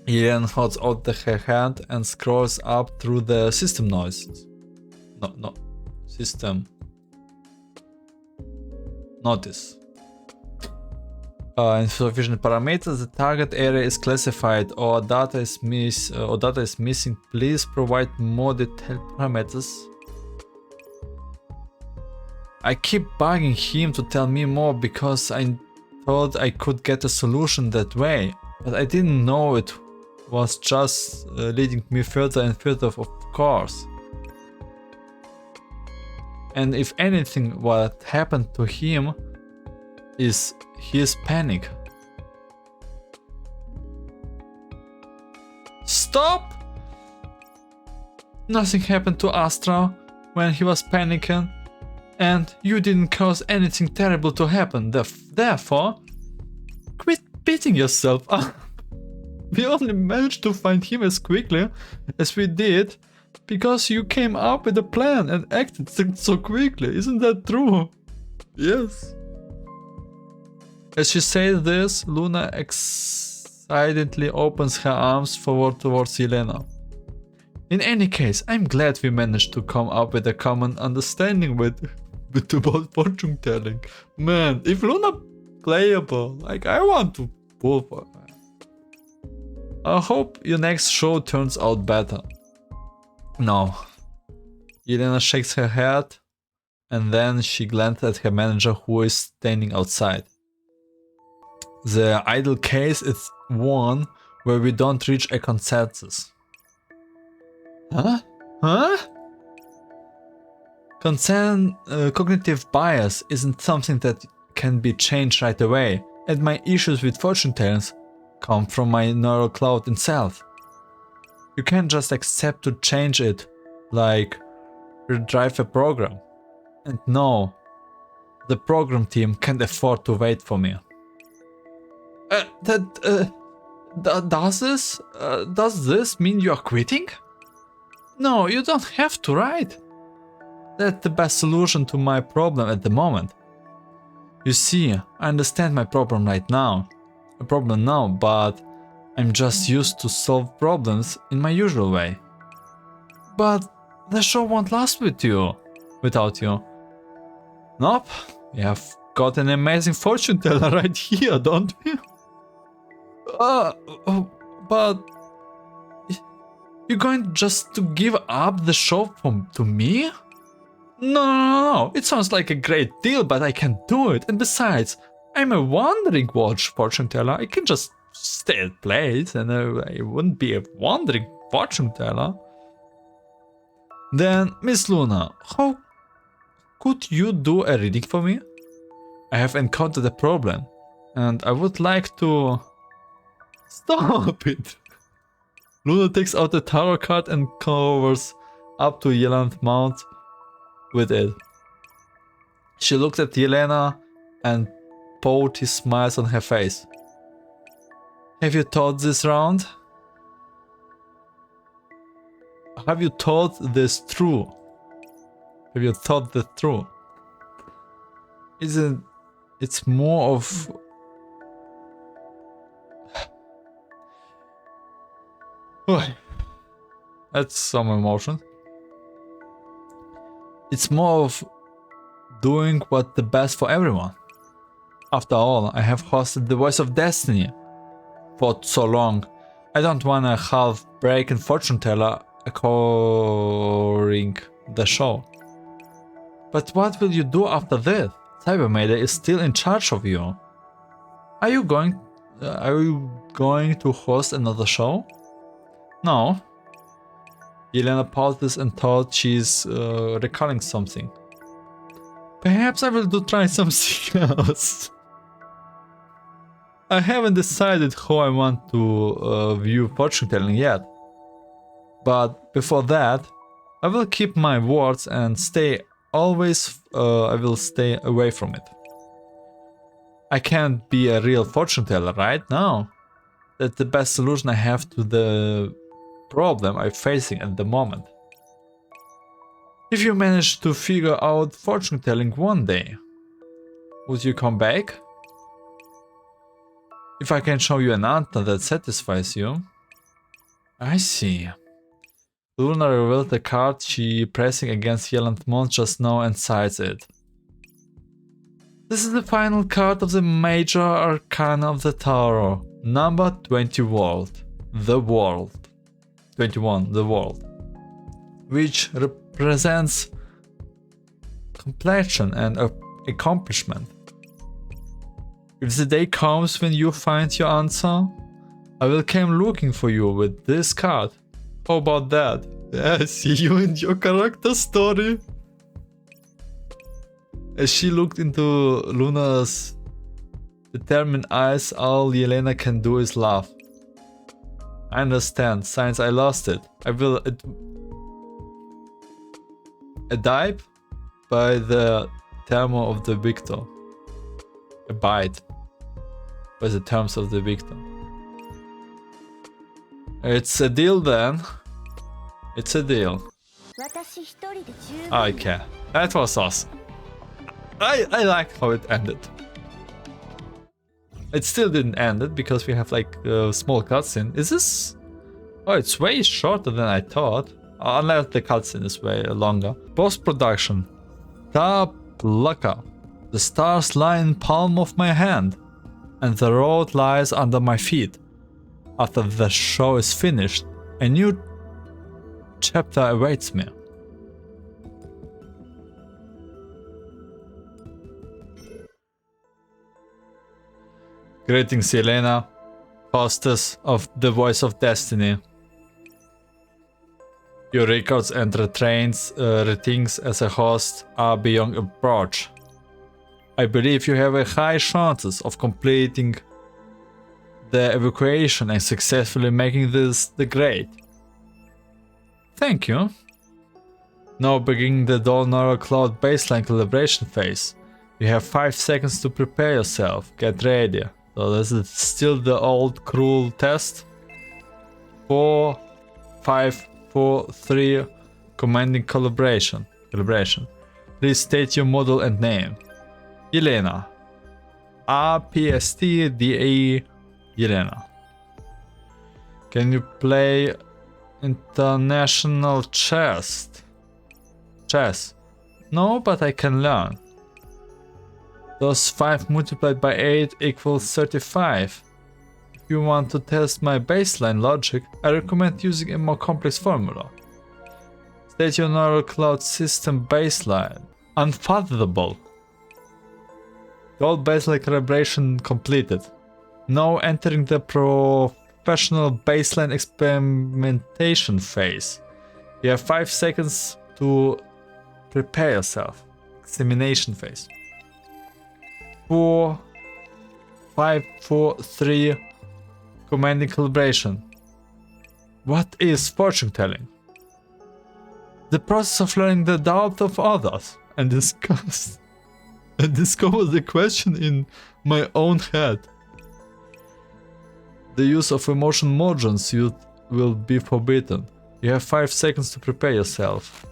Yelena holds out her hand and scrolls up through the system noises. System notice. In supervision parameters, the target area is classified or data is missing. Please provide more detailed parameters. I keep bugging him to tell me more because I thought I could get a solution that way, but I didn't know it was just leading me further and further, of course. And if anything, what happened to him is his panic. Stop! Nothing happened to Astra when he was panicking, and you didn't cause anything terrible to happen. Therefore, quit beating yourself up. We only managed to find him as quickly as we did because you came up with a plan and acted so quickly. Isn't that true? Yes. As she says this, Luna excitedly opens her arms forward towards Yelena. In any case, I'm glad we managed to come up with a common understanding with about fortune telling. Man, if Luna playable, like I want to pull for her. I hope your next show turns out better. No. Yelena shakes her head and then she glances at her manager who is standing outside. The ideal case is one where we don't reach a consensus. Huh? Cognitive bias isn't something that can be changed right away, and my issues with fortune tellers come from my neural cloud itself. You can't just accept to change it, like redrive a program. And no, the program team can't afford to wait for me. Does this mean you're quitting? No, you don't have to, right? That's the best solution to my problem at the moment. You see, I understand my problem now, but I'm just used to solve problems in my usual way. But the show won't last without you. Nope, we have got an amazing fortune teller right here, don't we? But you're going just to give up the show to me? No. It sounds like a great deal, but I can't do it. And besides, I'm a wandering fortune teller. I can just stay at place and I wouldn't be a wandering fortune teller. Then, Miss Luna, how could you do a reading for me? I have encountered a problem and I would like to... Stop it! Luna takes out a tarot card and covers up to Yelena's mouth with it. She looks at Yelena and pouty smiles on her face. Have you thought this round? Have you thought this through? Have you thought that through? It's more of... That's some emotion. It's more of doing what's the best for everyone. After all, I have hosted the Voice of Destiny for so long. I don't want a half-breaking fortune teller according the show. But what will you do after that? Cybermayday is still in charge of you. Are you going to host another show? No. Yelena paused and thought she's recalling something. Perhaps I will try something else. I haven't decided how I want to view fortune telling yet. But before that, I will keep my words and I will stay away from it. I can't be a real fortune teller right now. That's the best solution I have to the problem I'm facing at the moment. If you manage to figure out fortune telling one day, would you come back? If I can show you an answer that satisfies you. I see. Luna revealed the card she pressing against Yelena's mount just now and cites it. This is the final card of the major arcana of the tarot. Number 20 world. The world. 21. The world. Which represents completion and accomplishment. If the day comes when you find your answer, I will come looking for you with this card. How about that? I see you in your character story. As she looked into Luna's determined eyes, all Yelena can do is laugh. I understand, since I lost it. I will abide by the term of the victor. Abide by the terms of the victor. It's a deal then. It's a deal. Okay, that was awesome. I like how it ended. It still didn't end it because we have like a small cutscene. Is this? Oh, it's way shorter than I thought. Unless the cutscene is way longer. Post-production. Star-Plucker. The stars lie in palm of my hand, and the road lies under my feet. After the show is finished, a new chapter awaits me. Greetings, Yelena, hostess of the Voice of Destiny. Your records and ratings as a host are beyond approach. I believe you have a high chances of completing the evacuation and successfully making this the grade. Thank you. Now beginning the Dolnar Cloud baseline calibration phase. You have 5 seconds to prepare yourself. Get ready. So this is still the old cruel test. 4, 5, 4, 3. Commanding calibration. Please state your model and name. Yelena. A-PST DA Yelena. Can you play international chess? No, but I can learn. Does 5 multiplied by 8 equals 35? If you want to test my baseline logic, I recommend using a more complex formula. State your neural cloud system baseline. Unfathomable. Gold baseline calibration completed. Now entering the professional baseline experimentation phase. You have 5 seconds to prepare yourself. Examination phase. 4, 5, 4, 3. Commanding calibration. What is fortune telling? The process of learning the doubt of others and discover the question in my own head. The use of emotion margins will be forbidden. You have 5 seconds to prepare yourself.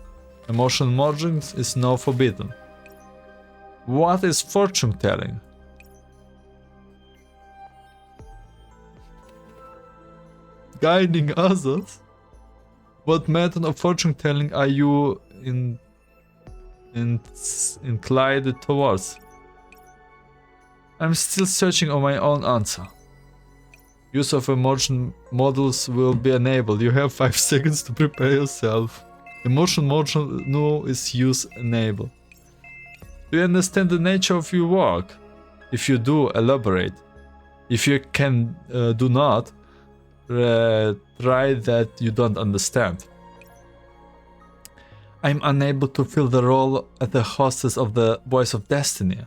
Emotion margins is now forbidden. What is fortune telling? Guiding others? What method of fortune telling are you inclined towards. I'm still searching on my own answer. Use of emotion models will be enabled. You have 5 seconds to prepare yourself. Emotion module no is use enabled. Do you understand the nature of your work? If you do, elaborate. If you can do not, try that you don't understand. I'm unable to fill the role as the hostess of the Voice of Destiny.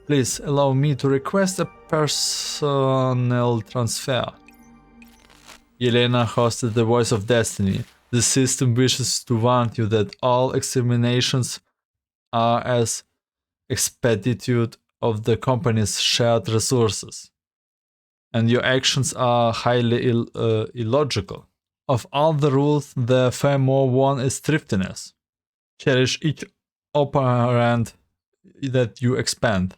Please allow me to request a personnel transfer. Yelena hosted the Voice of Destiny. The system wishes to warn you that all examinations are as expeditude of the company's shared resources, and your actions are highly illogical. Of all the rules, the far more one is thriftiness. Cherish each operand that you expand.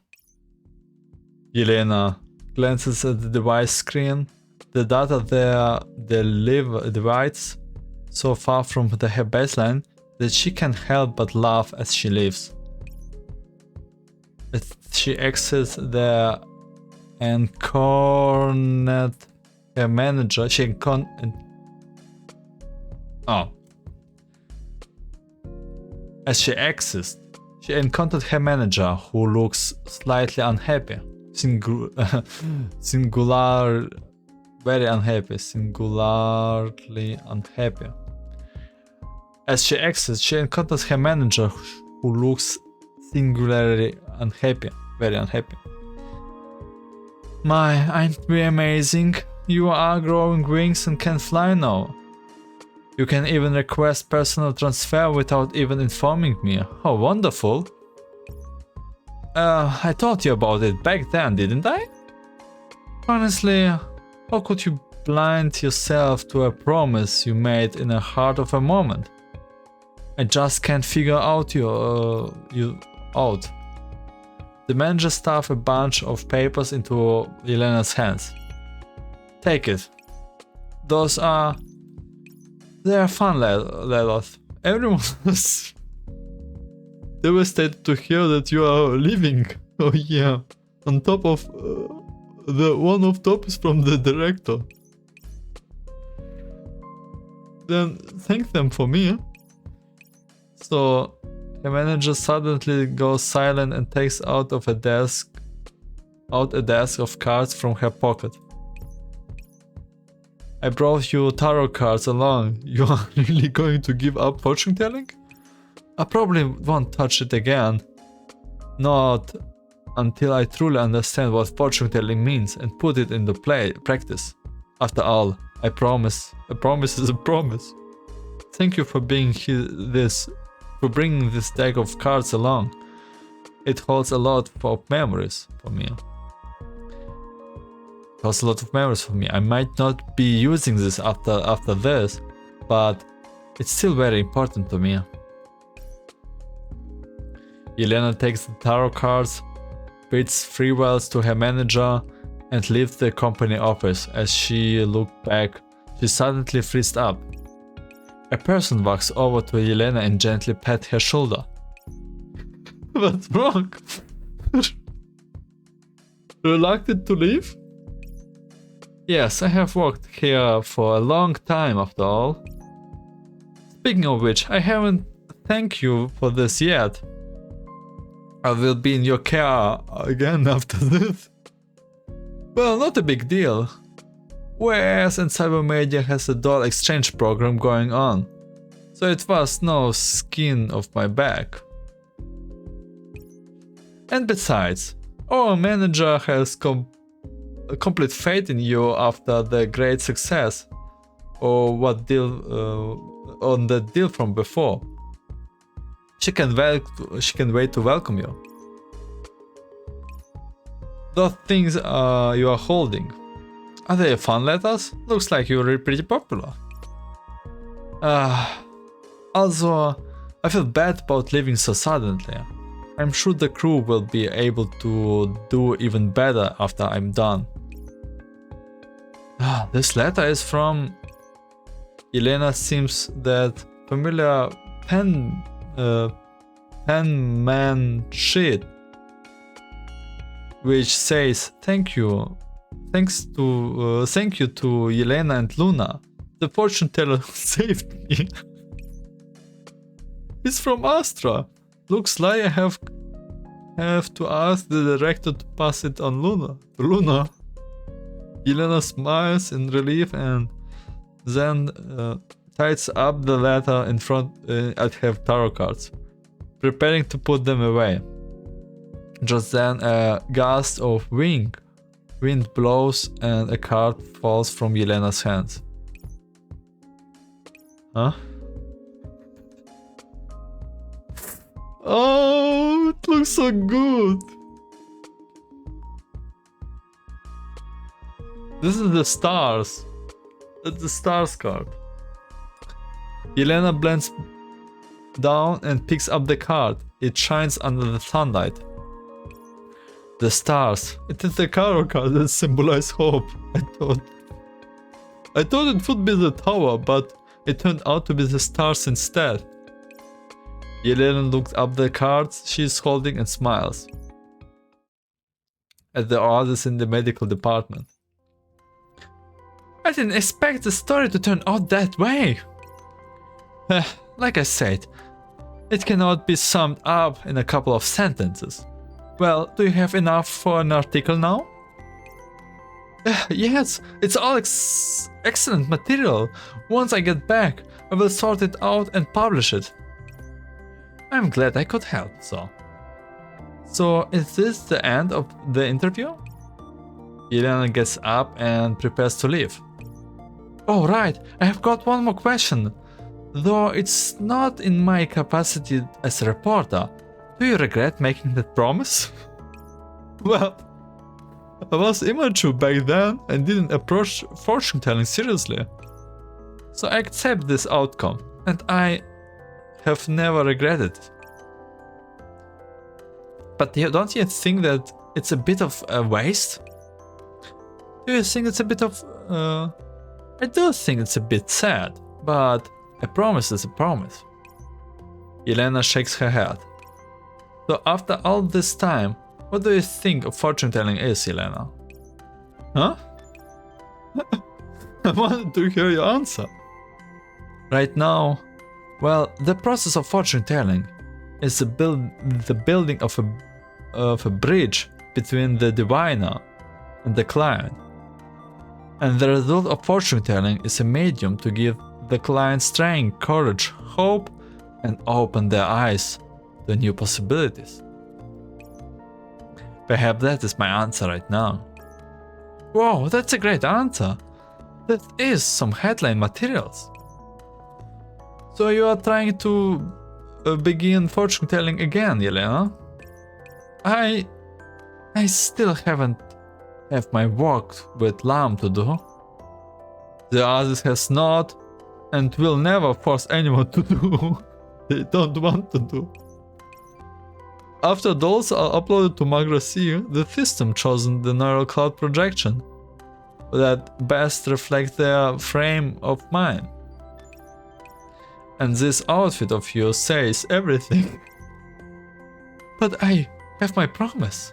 Yelena glances at the device screen. The data there divides so far from her baseline that she can't help but laugh as she leaves. As she exits the incarnate her manager, As she exits, she encountered her manager, who looks slightly unhappy. Very unhappy. Singularly unhappy. As she exits, she encounters her manager, who looks singularly unhappy. Very unhappy. My, aren't we amazing? You are growing wings and can fly now. You can even request personal transfer without even informing me. How wonderful. I told you about it back then, didn't I? Honestly, how could you blind yourself to a promise you made in the heart of a moment? I just can't figure out you out. The manager stuffed a bunch of papers into Yelena's hands. Take it. They are fun letters. Everyone is devastated to hear that you are leaving. Oh yeah. On top of the one of top is from the director. Then thank them for me. So the manager suddenly goes silent and takes out a desk of cards from her pocket. I brought you tarot cards along. You are really going to give up fortune telling? I probably won't touch it again. Not until I truly understand what fortune telling means and put it into practice. After all, a promise is a promise. Thank you for bringing this deck of cards along. It holds a lot of memories for me. I might not be using this after this, but it's still very important to me. Yelena takes the tarot cards, bids farewells to her manager, and leaves the company office. As she looked back, she suddenly freezed up. A person walks over to Yelena and gently pats her shoulder. What's wrong? Reluctant to leave? Yes, I have worked here for a long time after all. Speaking of which, I haven't thanked you for this yet. I will be in your care again after this. Well, not a big deal. Whereas in Cybermedia has a doll exchange program going on, so it was no skin off my back. And besides, our manager has complete faith in you after the great success or what deal on the deal from before. She can wait to welcome you. Those things you are holding, are they fun letters? Looks like you're pretty popular. Also, I feel bad about leaving so suddenly. I'm sure the crew will be able to do even better after I'm done. This letter is from Yelena. Seems that familiar pen 10-man sheet, which says thank you to Yelena and Luna. The fortune teller saved me. He's from Astra. Looks like I have to ask the director to pass it on to Luna. Yelena smiles in relief and then ties up the letter in front at her tarot cards, preparing to put them away. Just then a gust of wind blows and a card falls from Yelena's hands. Huh? Oh, it looks so good. This is the stars. That's the stars card. Yelena bends down and picks up the card. It shines under the sunlight. The stars. It is the tarot card that symbolize hope. I thought it would be the tower, but it turned out to be the stars instead. Yelena looks up the cards she's holding and smiles at the others in the medical department. I didn't expect the story to turn out that way. Like I said, it cannot be summed up in a couple of sentences. Well, do you have enough for an article now? Yes, it's all excellent material. Once I get back, I will sort it out and publish it. I'm glad I could help, So, is this the end of the interview? Yelena gets up and prepares to leave. Oh right, I have got one more question. Though it's not in my capacity as a reporter, do you regret making that promise? Well, I was immature back then and didn't approach fortune telling seriously. So I accept this outcome, and I have never regretted it. But don't you think that it's a bit of a waste? Do you think it's a bit of... I do think it's a bit sad, but a promise is a promise. Yelena shakes her head. So after all this time, what do you think of fortune telling is, Yelena? Huh? I wanted to hear your answer. Right now, well, the process of fortune telling is the building of a bridge between the diviner and the client. And the result of fortune telling is a medium to give the client strength, courage, hope, and open their eyes to new possibilities. Perhaps that is my answer right now. Wow, that's a great answer. That is some headline materials. So you are trying to begin fortune telling again, Yelena? I still haven't have my work with Lam to do. The others has not and will never force anyone to do they don't want to do. After those are uploaded to Magracia, the system chosen the neural cloud projection that best reflects their frame of mind. And this outfit of yours says everything. But I have my promise.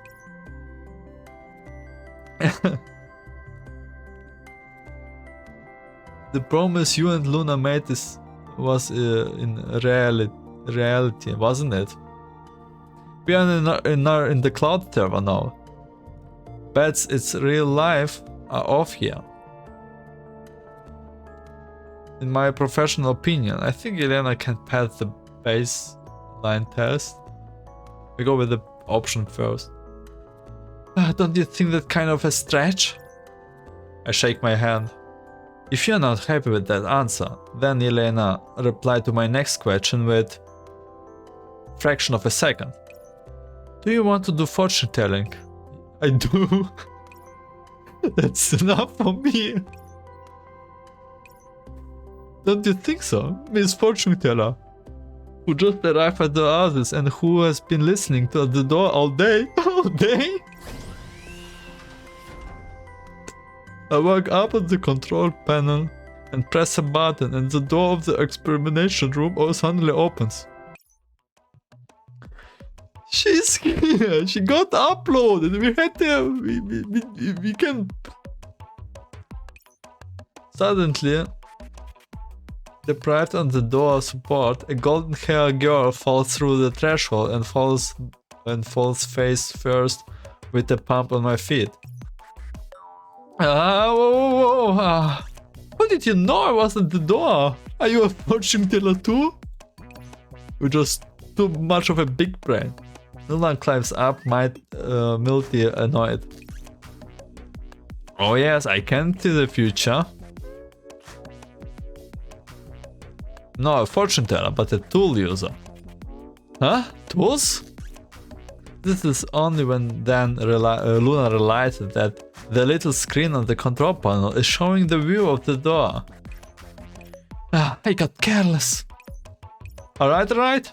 The promise you and Luna made was in reality, wasn't it? We are in the cloud tower now. Bets its real life are off here. In my professional opinion, I think Yelena can pass the baseline test. We go with the option first. Don't you think that kind of a stretch? I shake my hand. If you're not happy with that answer, then Yelena replied to my next question with fraction of a second. Do you want to do fortune telling? I do. That's enough for me. Don't you think so, Miss Fortune Teller? Who just arrived at the others and who has been listening to the door all day? All day? I walk up at the control panel and press a button and the door of the experimentation room suddenly opens. She's here. She got uploaded. We had to. We can. Suddenly, deprived on the door support, a golden-haired girl falls through the threshold and falls face first with a pump on my feet. Whoa. How did you know I was at the door? Are you a fortune teller too? You're just too much of a big brain. Luna climbs up, mildly annoyed. Oh yes, I can see the future. No, a fortune teller, but a tool user. Huh? Tools? This is only when then Luna realizes that the little screen on the control panel is showing the view of the door. I got careless. Alright.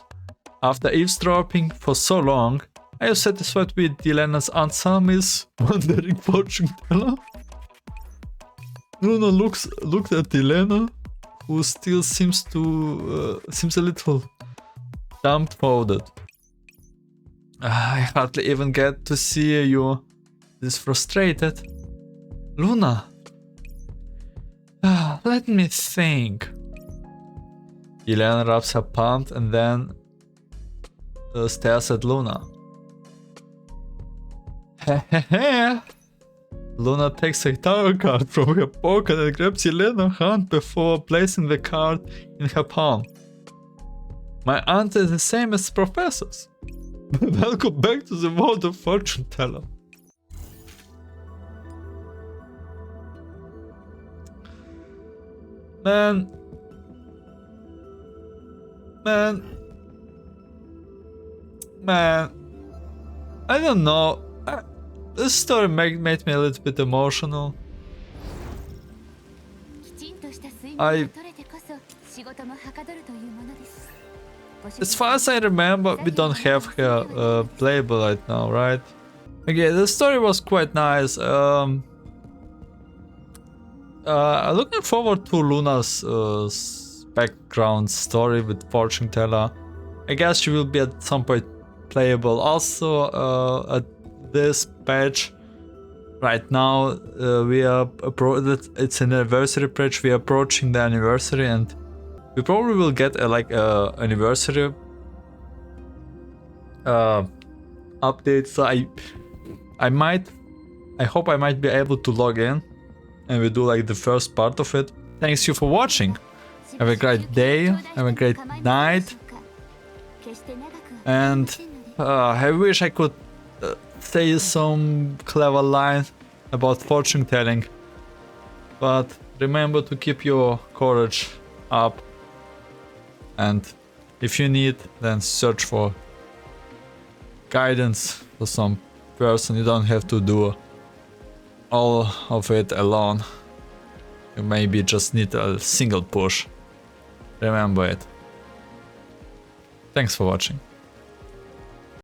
After eavesdropping for so long, are you satisfied with Yelena's answer, Miss Wandering Fortune Teller? Luna looked at Yelena, who still seems a little dumbfounded. I hardly even get to see you this frustrated. Luna. Let me think. Yelena rubs her palm and then stares at Luna. Hehehe. Luna takes a tarot card from her pocket and grabs Yelena's hand before placing the card in her palm. My answer is the same as Professor's. Welcome back to the world of fortune teller. Man, I don't know. This story made me a little bit emotional. As far as I remember, we don't have her playable right now, right? Okay, the story was quite nice. Looking forward to Luna's background story with Fortune Teller. I guess she will be at some point playable. Also, at this patch right now, it's an anniversary patch. We are approaching the anniversary, and we probably will get a anniversary update. So I hope I might be able to log in and we do like the first part of it. Thanks you for watching. Have a great day, have a great night, and I wish I could say some clever line about fortune telling, but remember to keep your courage up, and if you need, then search for guidance for some person. You don't have to do all of it alone. You maybe just need a single push. Remember it. Thanks for watching.